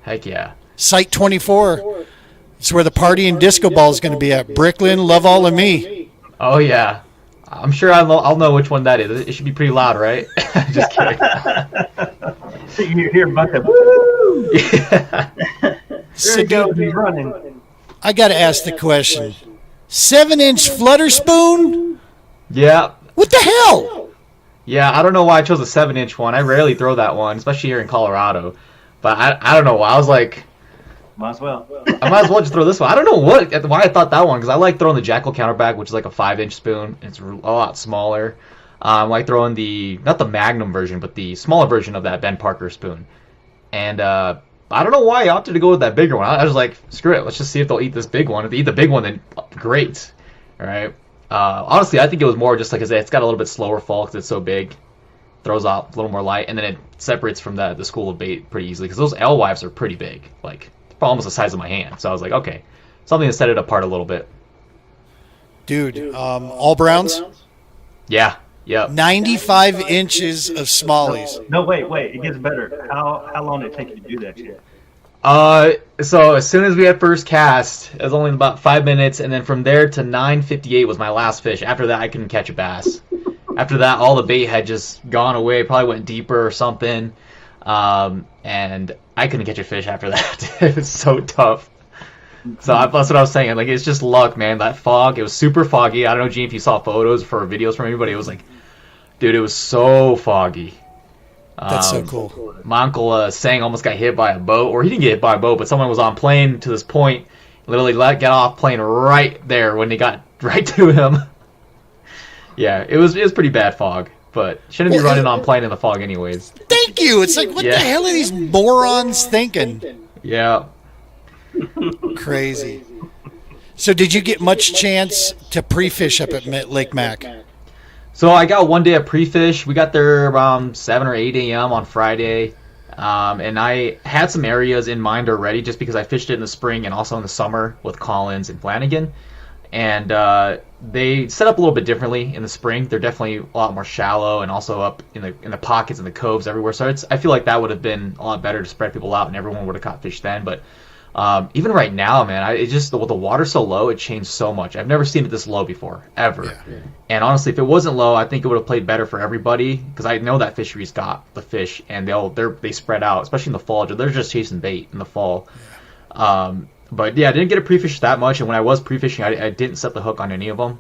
Heck yeah. Site 24. It's where the party and disco ball is going to be at. Bricklin, Love All of Me. Oh, yeah. I'm sure I'll know which one that is. It should be pretty loud, right? Just kidding. You hear about that? Woo! So, Dude, he's running. I got to ask the question. 7-inch flutter spoon? Yeah. What the hell? Yeah, I don't know why I chose a 7-inch one. I rarely throw that one, especially here in Colorado. But I don't know why. I was like, Might as well. I might as well just throw this one. I don't know why I thought that one, because I like throwing the Jackal counterback, which is like a 5-inch spoon. It's a lot smaller. I like throwing not the Magnum version, but the smaller version of that Ben Parker spoon. And I don't know why I opted to go with that bigger one. I was like, screw it, let's just see if they'll eat this big one. If they eat the big one, then great. All right. Honestly, I think it was more just like it's got a little bit slower fall because it's so big. Throws off a little more light, and then it separates from the school of bait pretty easily because those alewives are pretty big, like almost the size of my hand. So I was like, okay, something to set it apart a little bit. Dude, all browns? Yeah. Yep. 95 inches of smallies. No, wait. It gets better. How long did it take you to do that shit? So as soon as we had first cast, it was only about 5 minutes, and then from there to 9:58 was my last fish. After that, I couldn't catch a bass. After that, all the bait had just gone away. Probably went deeper or something, and I couldn't catch a fish after that. It was so tough. So that's what I was saying. Like, it's just luck, man. That fog, it was super foggy. I don't know, Gene, if you saw photos or videos from anybody. It was like, dude, it was so foggy. That's so cool. My uncle Sang almost got hit by a boat, or he didn't get hit by a boat, but someone was on plane to this point, literally get off plane right there when they got right to him. Yeah, it was pretty bad fog, but shouldn't be running on plane in the fog anyways. Thank you. It's like, what the hell are these morons thinking? Yeah. Crazy. So did you get much chance to pre-fish up at Lake Mac? So I got one day of pre-fish. We got there around 7 or 8 a.m. on Friday. And I had some areas in mind already just because I fished it in the spring and also in the summer with Collins and Flanagan. And they set up a little bit differently in the spring. They're definitely a lot more shallow and also up in the pockets and the coves everywhere. So I feel like that would have been a lot better to spread people out and everyone would have caught fish then. But even right now, man, with the water so low, it changed so much. I've never seen it this low before, ever. Yeah. And honestly, if it wasn't low, I think it would have played better for everybody because I know that fishery's got the fish and they spread out, especially in the fall. They're just chasing bait in the fall. Yeah. But yeah, I didn't get to pre-fish that much, and when I was pre-fishing, I didn't set the hook on any of them.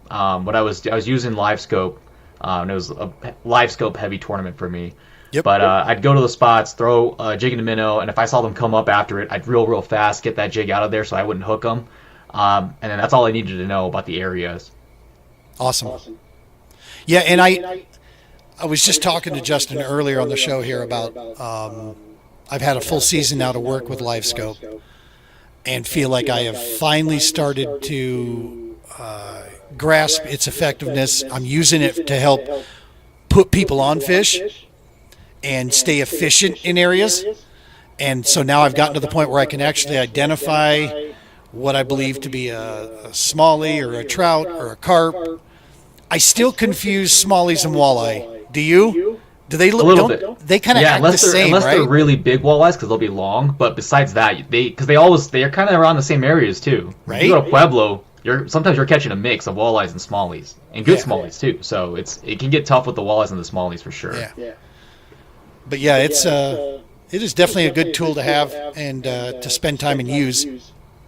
But I was using live scope, and it was a live scope heavy tournament for me. Yep. But I'd go to the spots, throw a jig in the minnow, and if I saw them come up after it, I'd reel real fast, get that jig out of there so I wouldn't hook them. And then that's all I needed to know about the areas. Awesome. Yeah, and I was just talking to Justin earlier on the show here about I've had a full season now to work with live scope and feel like I have finally started to grasp its effectiveness. I'm using it to help put people on fish and stay efficient in areas. And so now I've gotten to the point where I can actually identify what I believe to be a smallie or a trout or a carp. I still confuse smallies and walleye. Do you? Do they look a little bit? They kind of act the same, unless right? They're really big walleyes because they'll be long. But besides that, they're kind of around the same areas too. Right. If you go to Pueblo, sometimes you're catching a mix of walleyes and smallies, and good smallies too. So it can get tough with the walleyes and the smallies for sure. Yeah. But yeah, it is definitely a good tool to have and to spend time and use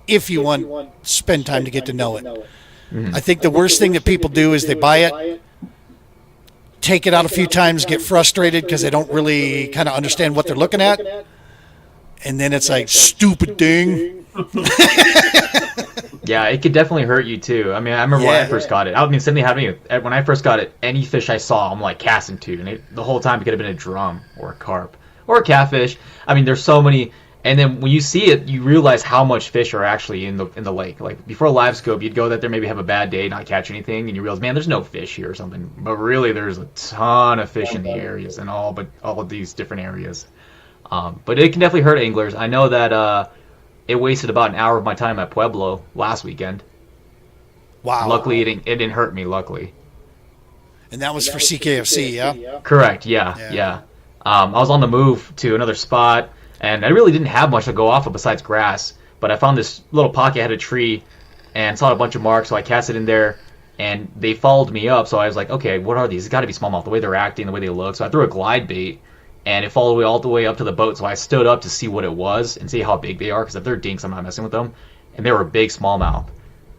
if you want to spend time to get to know it. Mm-hmm. I think the worst thing that people do is they buy it, take it out a few times, get frustrated because they don't really kind of understand what they're looking at, and then it's like, stupid thing. Yeah, it could definitely hurt you too. I mean, I remember when I first got it. I mean, something happened to me when I first got it. Any fish I saw, I'm like casting to, and the whole time it could have been a drum or a carp or a catfish. I mean, there's so many. And then when you see it, you realize how much fish are actually in the lake. Like before a live scope, you'd go that there, maybe have a bad day, not catch anything, and you realize, man, there's no fish here or something. But really, there's a ton of fish in the areas and all of these different areas. But it can definitely hurt anglers. I know that it wasted about an hour of my time at Pueblo last weekend. Wow. Luckily, it didn't hurt me. Luckily. And that was for CKFC, yeah. Correct. Yeah. I was on the move to another spot. And I really didn't have much to go off of besides grass. But I found this little pocket, had a tree, and saw a bunch of marks, so I cast it in there, and they followed me up. So I was like, okay, what are these? It's got to be smallmouth, the way they're acting, the way they look. So I threw a glide bait, and it followed me all the way up to the boat. So I stood up to see what it was and see how big they are, because if they're dinks, I'm not messing with them. And they were a big smallmouth.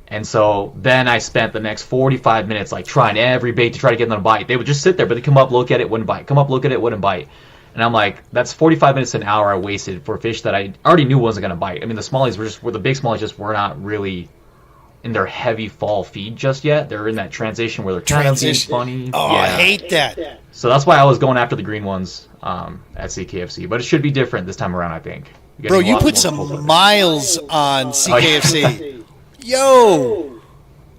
And so then I spent the next 45 minutes like trying every bait to try to get them to bite. They would just sit there, but they'd come up, look at it, wouldn't bite. Come up, look at it, wouldn't bite. And I'm like, that's 45 minutes to an hour I wasted for fish that I already knew wasn't going to bite. I mean, the big smallies just were not really in their heavy fall feed just yet. They're in that transition where they're kind of being funny. Oh, yeah. I hate that. So that's why I was going after the green ones at CKFC. But it should be different this time around, I think. Bro, you put some miles on CKFC. Yo!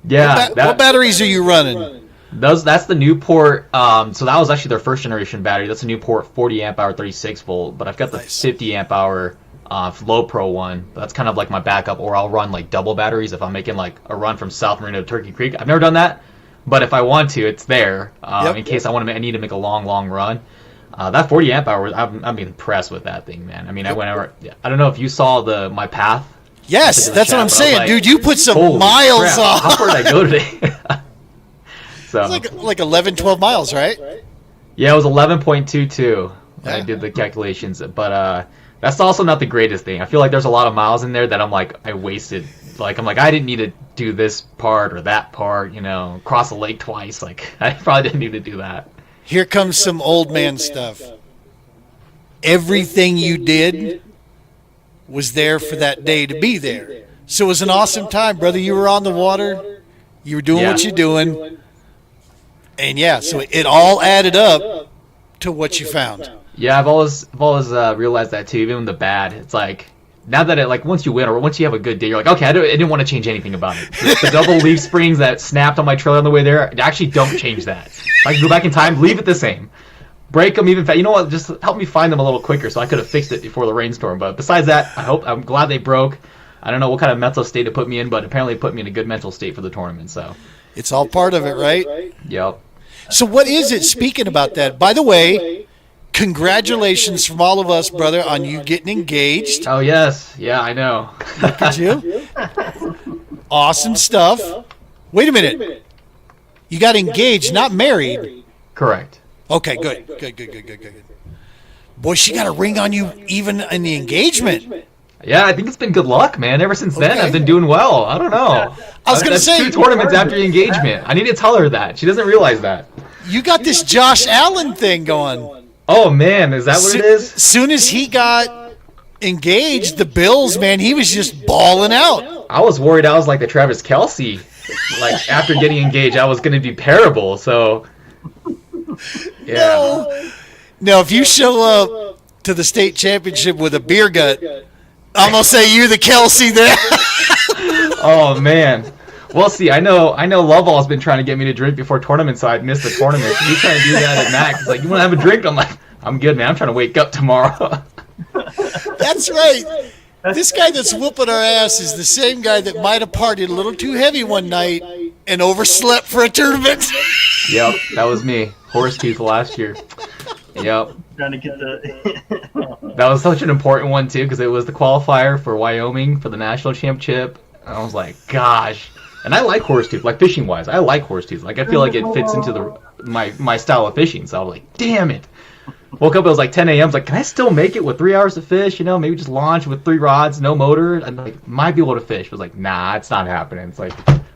Yeah. What batteries are you running? That's the Newport. So that was actually their first generation battery. That's a Newport 40 amp hour 36 volt. But I've got the 50 amp hour low pro one. That's kind of like my backup. Or I'll run like double batteries if I'm making like a run from South Marina to Turkey Creek. I've never done that, but if I want to, it's there in case I need to make a long run. That 40 amp hour, I'm impressed with that thing, man. I mean, I don't know if you saw my path. Yes, that's what I'm saying, like, dude. You put some miles on. How far did I go today? So it's like 11, 12 miles, right? Yeah, it was 11.22 when I did the calculations. But that's also not the greatest thing. I feel like there's a lot of miles in there that I'm like, I wasted. Like, I'm like, I didn't need to do this part or that part, cross the lake twice. Like, I probably didn't need to do that. Here comes some old man stuff. Everything you did was there for that day to be there. So it was an awesome time, brother. You were on the water. You were doing what you're doing. And so it all added up to what you found. Yeah, I've always realized that too. Even the bad, it's like now that once you win or once you have a good day, you're like, okay, I didn't want to change anything about it. The double leaf springs that snapped on my trailer on the way there, actually don't change that. If I can go back in time, leave it the same. Break them even fast. You know what? Just help me find them a little quicker so I could have fixed it before the rainstorm. But besides that, I'm glad they broke. I don't know what kind of mental state it put me in, but apparently it put me in a good mental state for the tournament. So It's all part of it, right? Yep. So what is it, speaking about that, by the way, congratulations from all of us, brother, on you getting engaged. Oh, yes. Yeah, I know. Look at you. Awesome stuff. Wait a minute. You got engaged, not married. Correct. Okay, good. Good. Boy, she got a ring on you even in the engagement. Yeah, I think it's been good luck, man. Ever since then, Okay. I've been doing well. I don't know. I was going to That's say, 2 tournaments after your engagement. I need to tell her that. She doesn't realize that. you got this Josh Allen thing going. Oh, man. Is that what it is? Soon as he got engaged, the Bills, man, he was just balling out. I was worried I was like the Travis Kelce. Like, after getting engaged, I was going to be parable. So, yeah. No, if you show up to the state championship with a beer gut, I'm going to say you the Kelsey there. Oh, man. Well, see, I know Lovall's been trying to get me to drink before tournament, so I'd missed the tournament. He's trying to do that at Mac. He's like, you want to have a drink? I'm like, I'm good, man. I'm trying to wake up tomorrow. That's right. This guy that's whooping our ass is the same guy that might have partied a little too heavy one night and overslept for a tournament. Yep, that was me. Horse tooth last year. Yep. Trying to get the. That was such an important one, too, because it was the qualifier for Wyoming for the national championship. And I was like, gosh. And I like horse tooth, like fishing-wise. I like horse tooth. Like, I feel like it fits into my style of fishing. So I was like, damn it. Woke up, it was like 10 a.m. I was like, can I still make it with 3 hours to fish? You know, maybe just launch with 3 rods, no motor. I'm like, might be able to fish. I was like, nah, it's not happening. It's like,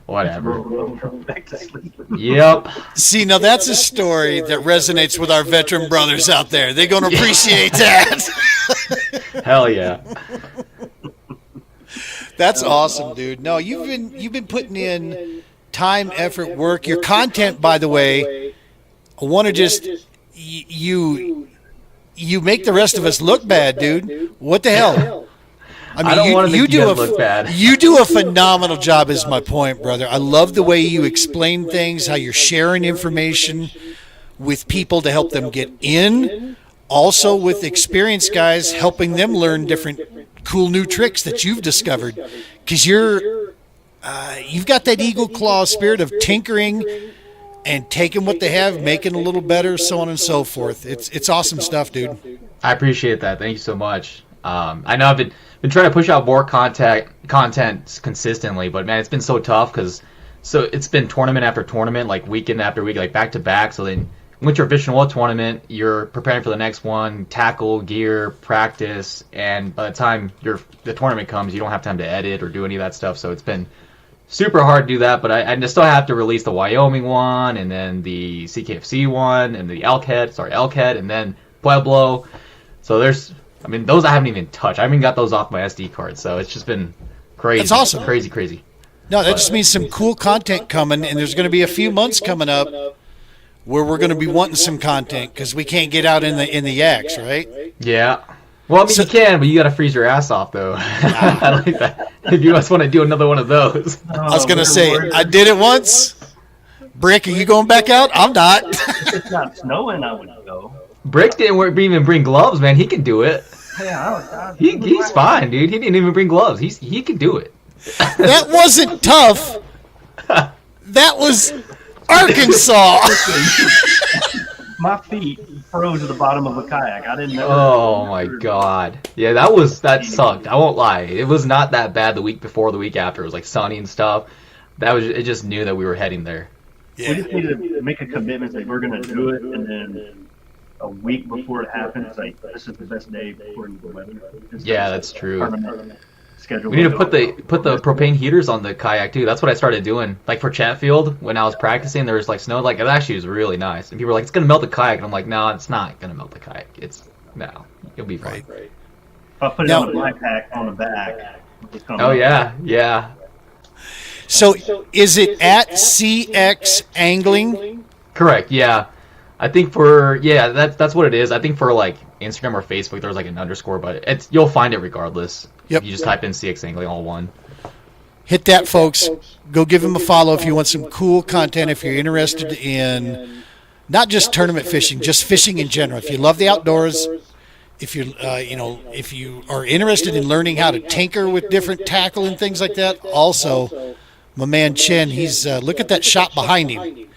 whatever. Back to sleep. Yep. See, now that's a story that resonates with our veteran brothers out there. They're going to appreciate that. Hell yeah. That's awesome, dude. No, you've been putting in time, effort, work. Your content, by the way, I want to just you make the rest of us look bad, dude. What the hell? I don't want to make you guys look bad. You do a phenomenal job, is my point, brother. I love the way you explain things, how you're sharing information with people to help them get in. Also with experienced guys, helping them learn different cool new tricks that you've discovered. Because you've got that eagle claw spirit of tinkering and taking what they have, making it a little better, so on and so forth. It's awesome stuff, dude. I appreciate that. Thank you so much. I know I've been trying to push out more content consistently, but man, it's been so tough because it's been tournament after tournament, like weekend after week, like back to back. So then Winter Fish and Oil tournament, you're preparing for the next one, tackle, gear, practice, and by the time the tournament comes, you don't have time to edit or do any of that stuff. So it's been super hard to do that, but I just still have to release the Wyoming one, and then the CKFC one, and the elk head, and then Pueblo. So those I haven't even touched. I haven't even got those off my SD card, so it's just been crazy. That's awesome. Crazy. No, that just means some cool content coming, and there's going to be a few months coming up where we're going to be wanting some content because we can't get out in the yaks, right? Yeah. Well, I mean, you can, but you got to freeze your ass off, though. I like that. If you just want to do another one of those. I was going to say, I did it once. Brick, are you going back out? I'm not. If it's not snowing, I would go. Brick didn't even bring gloves, man. He can do it. Yeah, He's fine, dude. He didn't even bring gloves. He can do it. That wasn't tough. That was Arkansas. My feet froze at the bottom of a kayak. I didn't know. Oh my god. Yeah, that sucked. I won't lie. It was not that bad the week before, the week after. It was like sunny and stuff. It just knew that we were heading there. Yeah. We just need to make a commitment that we're going to do it, and then a week before it happens, like, this is the best day according to the weather. Yeah, that's true. Schedule. We need to put the propane heaters on the kayak too. That's what I started doing. Like for Chatfield, when I was practicing, there was like snow. Like it actually was really nice. And people were like, "It's gonna melt the kayak," and I'm like, "No, it's not gonna melt the kayak. You'll be fine." If I put it on the black pack on the back. Oh yeah. So is it at CX Angling? Correct. Yeah. I think that's what it is. I think for like Instagram or Facebook, there's like an underscore, but you'll find it regardless. Yep. You just type in CX Angling, all one. Hit that, folks. Go give him a follow if you want some cool content. If you're interested in not just tournament fishing, just fishing in general. If you love the outdoors, if you're if you are interested in learning how to tinker with different tackle and things like that, also my man Chen, he's look at that shot behind him. You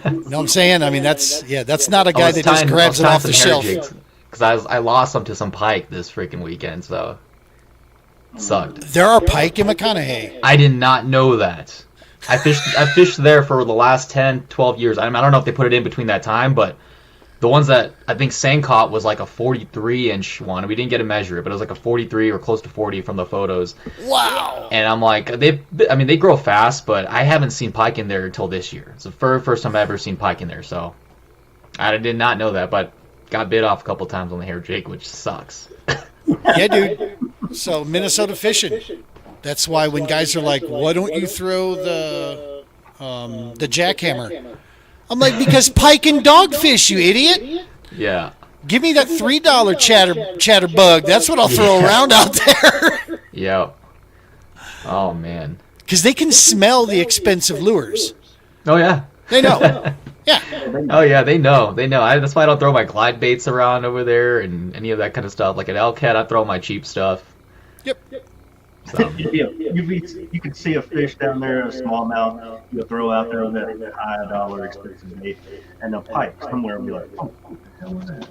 know what I'm saying? I mean, that's not a guy that just grabs it off the shelf. Because I lost them to some pike this freaking weekend, so it sucked. There are pike in McConaughey. I did not know that. I fished there for the last 10, 12 years. I don't know if they put it in between that time, but the ones that I think Sang caught was like a 43-inch one. We didn't get to measure it, but it was like a 43 or close to 40 from the photos. Wow. And I'm like, they grow fast, but I haven't seen pike in there until this year. It's the first time I've ever seen pike in there, so I did not know that, but got bit off a couple times on the hair jig, which sucks. Yeah, dude. So Minnesota fishing. That's why when guys are like, "Why don't you throw the jackhammer?" I'm like, "Because pike and dogfish, you idiot." Yeah. Give me that $3 chatterbug. That's what I'll throw around out there. Yeah. Oh man. Because they can smell the expensive lures. Oh yeah. They know. Yeah. Oh yeah, they know. That's why I don't throw my glide baits around over there and any of that kind of stuff. Like an elk head, I throw my cheap stuff. Yep. So. You can see a fish down there, a smallmouth. You'll throw out there on that high dollar expensive bait, and a pike somewhere will be like, oh, what the hell was that?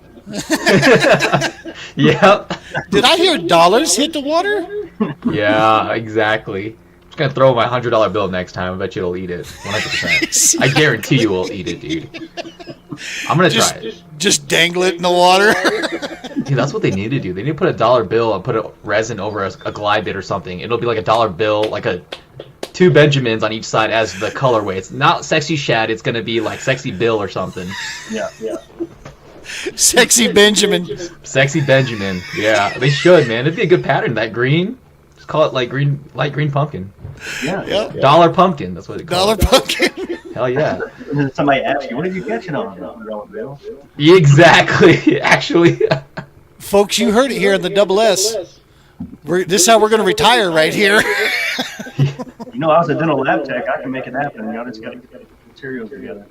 Yep. Did I hear dollars hit the water? Yeah, exactly. I'm just gonna throw my $100 bill next time. I bet you it'll eat it 100%. I guarantee you will eat it, dude. I'm gonna try it. Just dangle it in the water. Dude, that's what they need to do. They need to put a dollar bill and put a resin over a glide bit or something. It'll be like a dollar bill, like two Benjamins on each side as the colorway. It's not sexy shad. It's gonna be like sexy Bill or something. Yeah. Sexy Benjamin. Sexy Benjamin. Yeah, they should, man. It'd be a good pattern. That green. Just call it light green pumpkin. Yeah. Dollar pumpkin. That's what they call Dollar it. pumpkin. Hell yeah. And then somebody asks you, what did you catch it on? Dollar bill. Exactly. Actually. Folks, you heard it here in the Double S. This is how we're going to retire right here. You know, I was a dental lab tech. I can make it happen. Y'all just got to get the materials together.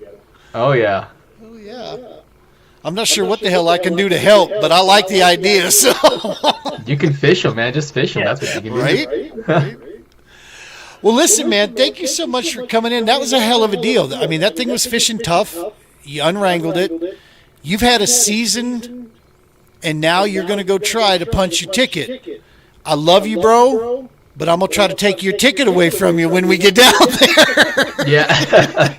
Oh yeah. Oh, yeah. I'm not sure what the hell I can do to help, but I like the idea. So You can fish them, man. Just fish them. That's what you can do. right? Well, listen, man, thank you so much for coming in. That was a hell of a deal. I mean, that thing was fishing tough. You unwrangled it. You've had a season, and now you're going to go try to punch your ticket. I love you, bro, but I'm going to try to take your ticket away from you when we get down there. Yeah.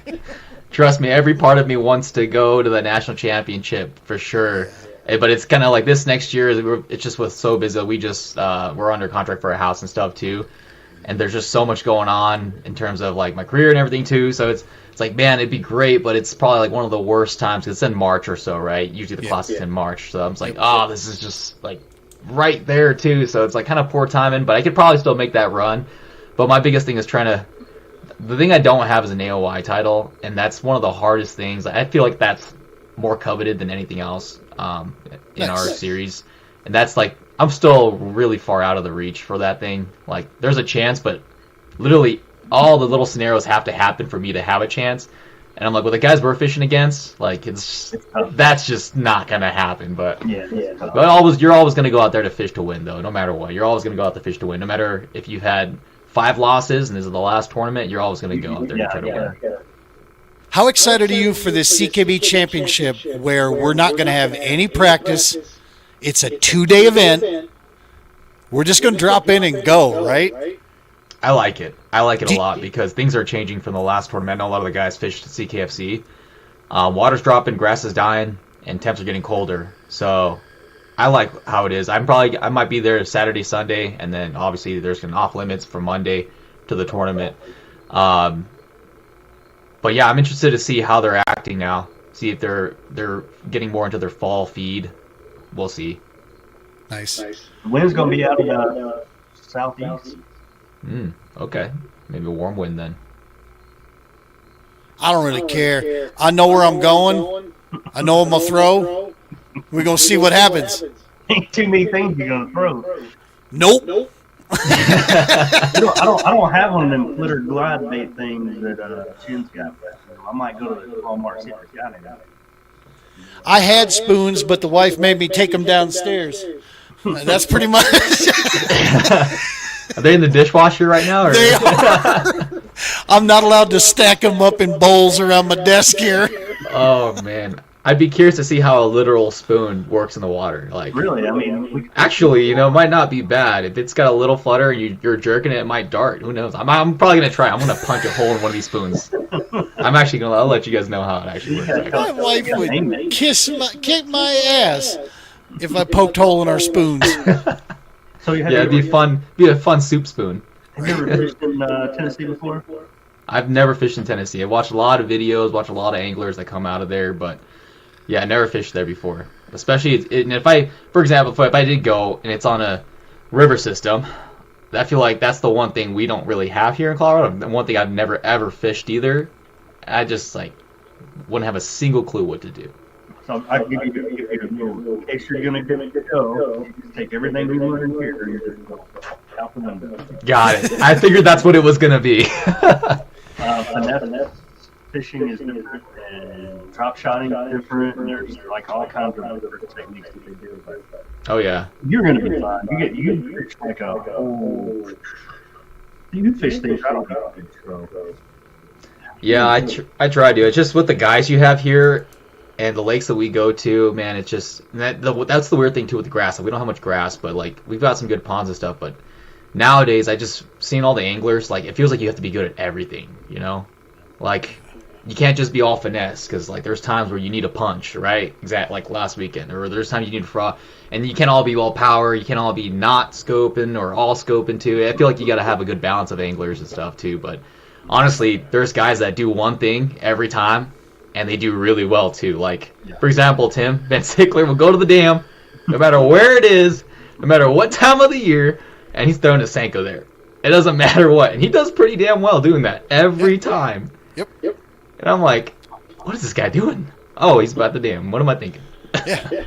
Trust me, every part of me wants to go to the national championship for sure. But it's kind of like this next year. It's just with so busy. We just we're under contract for a house and stuff too, and there's just so much going on in terms of like my career and everything too. So it's like, man, it'd be great, but it's probably like one of the worst times because it's in March or so, right? Usually the class is in March, so I'm just like, oh, this is just like right there too. So it's like kind of poor timing, but I could probably still make that run. But my biggest thing is the thing I don't have is an AOY title, and that's one of the hardest things. I feel like that's more coveted than anything else in our series. And that's like, I'm still really far out of the reach for that thing. Like, there's a chance, but literally all the little scenarios have to happen for me to have a chance. And I'm like, well, the guys we're fishing against, like, that's just not going to happen. But you're always going to go out there to fish to win, though, no matter what. You're always going to go out to fish to win. No matter if you've had 5 losses and this is the last tournament, you're always going to go out there to try to win. How excited are you for this CKB championship where we're not going to have any practice? It's a 2-day event. We're just going to drop in and go, right? I like it. I like it a lot because things are changing from the last tournament. I know a lot of the guys fished at CKFC. Water's dropping, grass is dying, and temps are getting colder. So I like how it is. I might be there Saturday, Sunday, and then obviously there's an off limits from Monday to the tournament. But yeah, I'm interested to see how they're acting now. See if they're getting more into their fall feed. We'll see. Nice. The wind's going to be out of the southeast. Okay. Maybe a warm wind then. I don't really care. I know where I'm going. I know I'm gonna throw. We're gonna see what happens. Ain't too many things you're gonna throw. Nope. I don't have one of them flitter glide bait things that Chen's got. I might go to the Walmart see if it's got it. I had spoons, but the wife made me take them downstairs. That's pretty much. Are they in the dishwasher right now? Or? They are. I'm not allowed to stack them up in bowls around my desk here. Oh man, I'd be curious to see how a literal spoon works in the water. Like, Really, I mean, actually, it might not be bad. If it's got a little flutter and you're jerking it, it might dart. Who knows? I'm probably gonna try. I'm gonna punch a hole in one of these spoons. I'll let you guys know how it actually works. My wife would kick my ass if I poked hole in our spoons. so you Yeah, it'd be fun. Be a fun soup spoon. Have you ever fished in Tennessee before? I've never fished in Tennessee. I've watched a lot of videos, watched a lot of anglers that come out of there, but yeah, I never fished there before. Especially, for example, if I did go and it's on a river system, I feel like that's the one thing we don't really have here in Colorado. The one thing I've never ever fished either. I just wouldn't have a single clue what to do. So I give you a rule. In case you're gonna go, you just take everything you learned here, and you just go out the window. Got it. I figured that's what it was gonna be. Finesse fishing is different, and drop shotting is different, and there's all kinds of different techniques that they do. But Oh yeah. you're gonna be fine. You fish you fish things I don't know. So. Yeah, I try to. It's just with the guys you have here and the lakes that we go to, man, it's just that's the weird thing too with the grass. We don't have much grass, but we've got some good ponds and stuff. But nowadays, I just seen all the anglers. It feels like you have to be good at everything. You can't just be all finesse because there's times where you need a punch, right? Exactly, like last weekend, or there's times you need a fraud, and you can't all be all power. You can't all be not scoping or all scoping too. I feel like you got to have a good balance of anglers and stuff too. But honestly, there's guys that do one thing every time, and they do really well too. For example, Tim Ben Sickler will go to the dam, no matter where it is, no matter what time of the year, and he's throwing a Senko there. It doesn't matter what, and he does pretty damn well doing that every time. Yep. And I'm like, what is this guy doing? Oh, he's about the dam. What am I thinking? Yeah.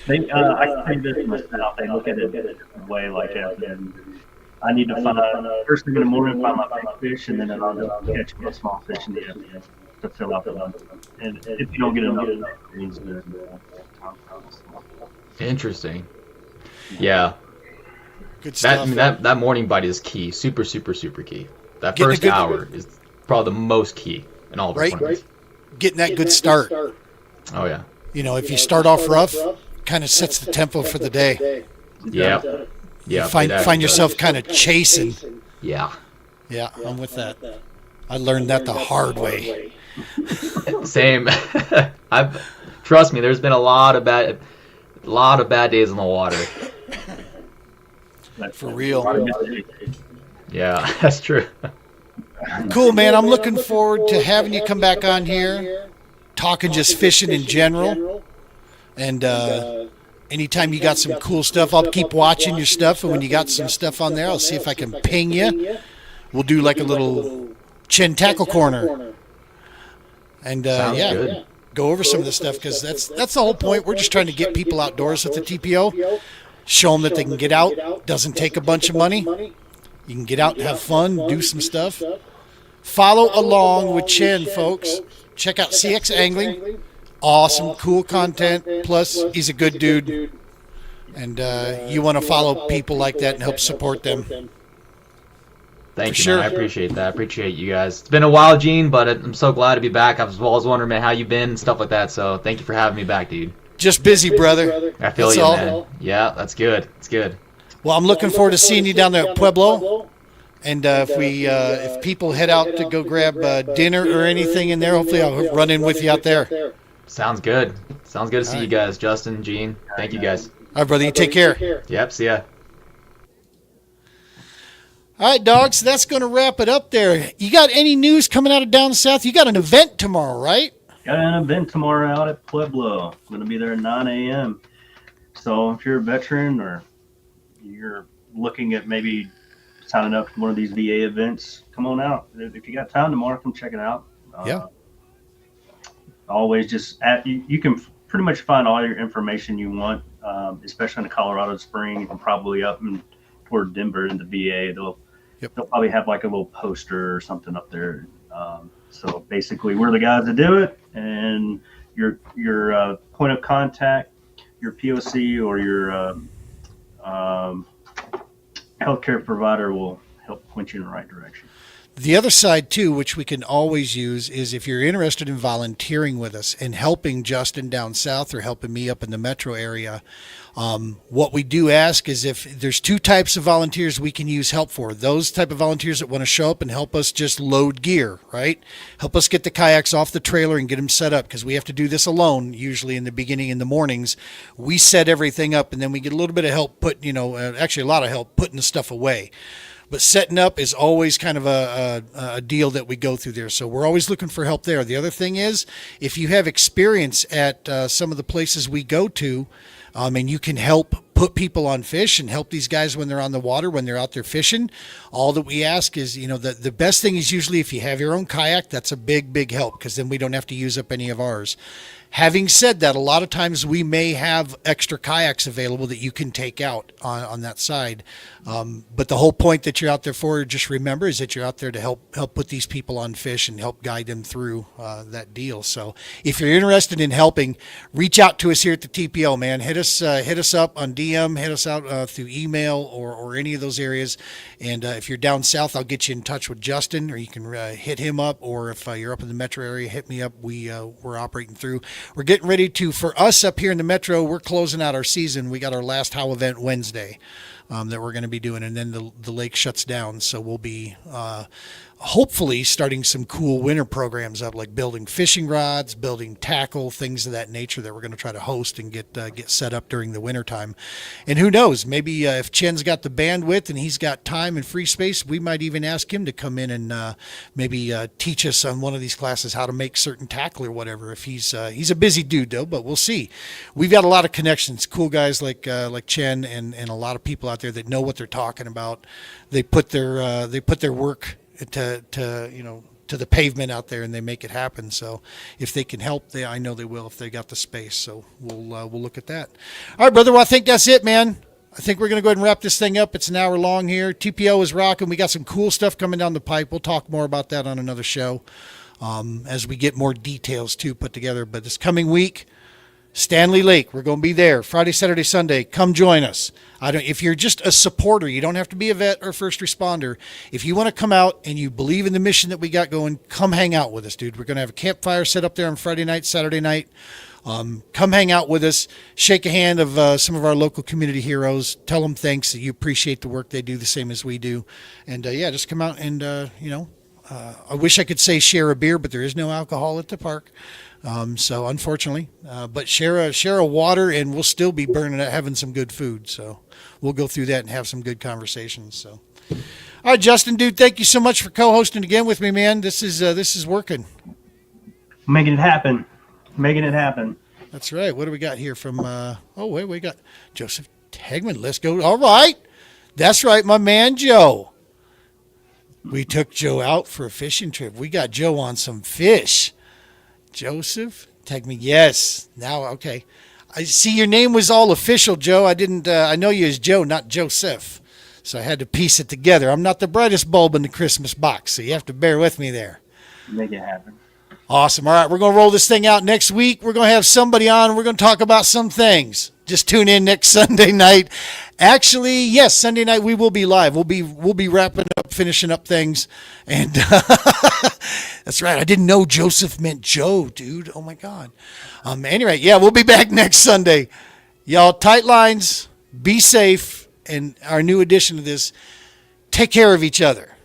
I can tell you this myself. They look at it a different way, and I need to find first thing in the morning, find my big fish, and then I'll go catch a small fish in the afternoon to fill out the limit. And if you don't get enough, it means Interesting. Yeah. Good stuff. That morning bite is key. Super, super, super key. That Getting a first good- hour is probably the most key in all of our Right. tournaments. Getting that good start. Oh yeah. If you start off rough, kind of sets the tempo for the day. Yeah. Yeah. Find yourself kind of chasing. Yeah. Yeah, I'm with that. I learned that the hard way. Same. Trust me. There's been a lot of bad days in the water. For real. Yeah, that's true. Cool, man. I'm looking forward to having you come back on here, talking just fishing in general. And anytime you got some cool stuff, I'll keep watching your stuff. And when you got some stuff on there, I'll see if I can ping you. We'll do a little Chen tackle corner. And good. go over some of the stuff because that's the whole point. We're just trying to get people outdoors with the TPO, show them that they can get out. Doesn't take a bunch of money. You can get out and have fun, do some stuff. Follow along with Chen, folks. Check out CX Angling. Awesome, cool content. Plus, he's a good dude. And you want to follow people like that and help support them. Thank For you, sure. man. I appreciate that. I appreciate you guys. It's been a while, Gene, but I'm so glad to be back. I was always wondering, man, how you been and stuff like that. So thank you for having me back, dude. Just busy, brother. I feel That's you, all. man. Yeah, that's good. It's good. Well, I'm looking forward to seeing you down there at Pueblo. And if people head out to go grab dinner or anything in there, hopefully I'll run in with you out there. Sounds good. Sounds good to see you guys, Justin, Gene. Thank you, guys. All right, brother. You take care. Yep. See ya. All right, dogs. So that's going to wrap it up there. You got any news coming out of down south? You got an event tomorrow, right? Got an event tomorrow out at Pueblo. I'm going to be there at 9 a.m. So if you're a veteran or you're looking at maybe signing up for one of these VA events, come on out. If you got time tomorrow, come check it out. Yeah. always just you can pretty much find all your information you want, especially in the Colorado Springs and probably up in toward Denver in the VA. They'll probably have like a little poster or something up there. So basically, we're the guys that do it, and your point of contact, your POC or your healthcare provider will help point you in the right direction. The other side, too, which we can always use, is if you're interested in volunteering with us and helping Justin down south or helping me up in the metro area, what we do ask is if there's two types of volunteers we can use help for. Those type of volunteers that want to show up and help us just load gear, right? Help us get the kayaks off the trailer and get them set up, because we have to do this alone, usually in the beginning in the mornings. We set everything up, and then we get a little bit of help actually a lot of help putting the stuff away. But setting up is always kind of a deal that we go through there. So we're always looking for help there. The other thing is, if you have experience at some of the places we go to, and you can help put people on fish and help these guys when they're on the water, when they're out there fishing, all that we ask is, the best thing is usually if you have your own kayak, that's a big, big help, because then we don't have to use up any of ours. Having said that, a lot of times we may have extra kayaks available that you can take out on that side. But the whole point that you're out there for, just remember, is that you're out there to help put these people on fish and help guide them through that deal. So if you're interested in helping, reach out to us here at the TPO, man. Hit us up on DM, hit us out through email or any of those areas. And if you're down south, I'll get you in touch with Justin, or you can hit him up. Or if you're up in the metro area, hit me up. We're operating through. We're getting ready for us up here in the metro, we're closing out our season. We got our last HOW event Wednesday that we're going to be doing, and then the lake shuts down. So we'll be hopefully starting some cool winter programs up, like building fishing rods, building tackle, things of that nature that we're going to try to host and get set up during the winter time. And who knows, maybe if Chen's got the bandwidth and he's got time and free space, we might even ask him to come in and maybe teach us on one of these classes how to make certain tackle or whatever. If he's a busy dude though, but we'll see. We've got a lot of connections, cool guys like Chen and a lot of people out there that know what they're talking about. They put their work to the pavement out there, and they make it happen. So if they can help, I know they will if they got the space. So we'll look at that. All right, brother. Well, I think that's it, man. I think we're going to go ahead and wrap this thing up. It's an hour long here. TPO is rocking. We got some cool stuff coming down the pipe. We'll talk more about that on another show as we get more details too put together. But this coming week, Stanley Lake, we're going to be there Friday, Saturday, Sunday. Come join us. If you're just a supporter, you don't have to be a vet or first responder. If you want to come out and you believe in the mission that we got going, come hang out with us, dude. We're going to have a campfire set up there on Friday night, Saturday night. Come hang out with us. Shake a hand of some of our local community heroes. Tell them thanks, that you appreciate the work they do the same as we do. And just come out and, I wish I could say share a beer, but there is no alcohol at the park. So unfortunately, but share a water, and we'll still be having some good food. So we'll go through that and have some good conversations. So, all right, Justin, dude, thank you so much for co-hosting again with me, man. This is working. Making it happen. Making it happen. That's right. What do we got here from, we got Joseph Tegman. Let's go. All right. That's right. My man, Joe. We took Joe out for a fishing trip. We got Joe on some fish. Joseph, tag me. Yes. Now, okay. I see your name was all official, Joe. I didn't. I know you as Joe, not Joseph. So I had to piece it together. I'm not the brightest bulb in the Christmas box, so you have to bear with me there. Make it happen. Awesome. All right, we're going to roll this thing out next week. We're going to have somebody on. We're going to talk about some things. Just tune in next Sunday night. Actually, yes, Sunday night we will be live. We'll be wrapping up, finishing up things, and that's right. I didn't know Joseph meant Joe, dude. Oh my God. Anyway, yeah, we'll be back next Sunday. Y'all, tight lines. Be safe. And our new addition to this: take care of each other.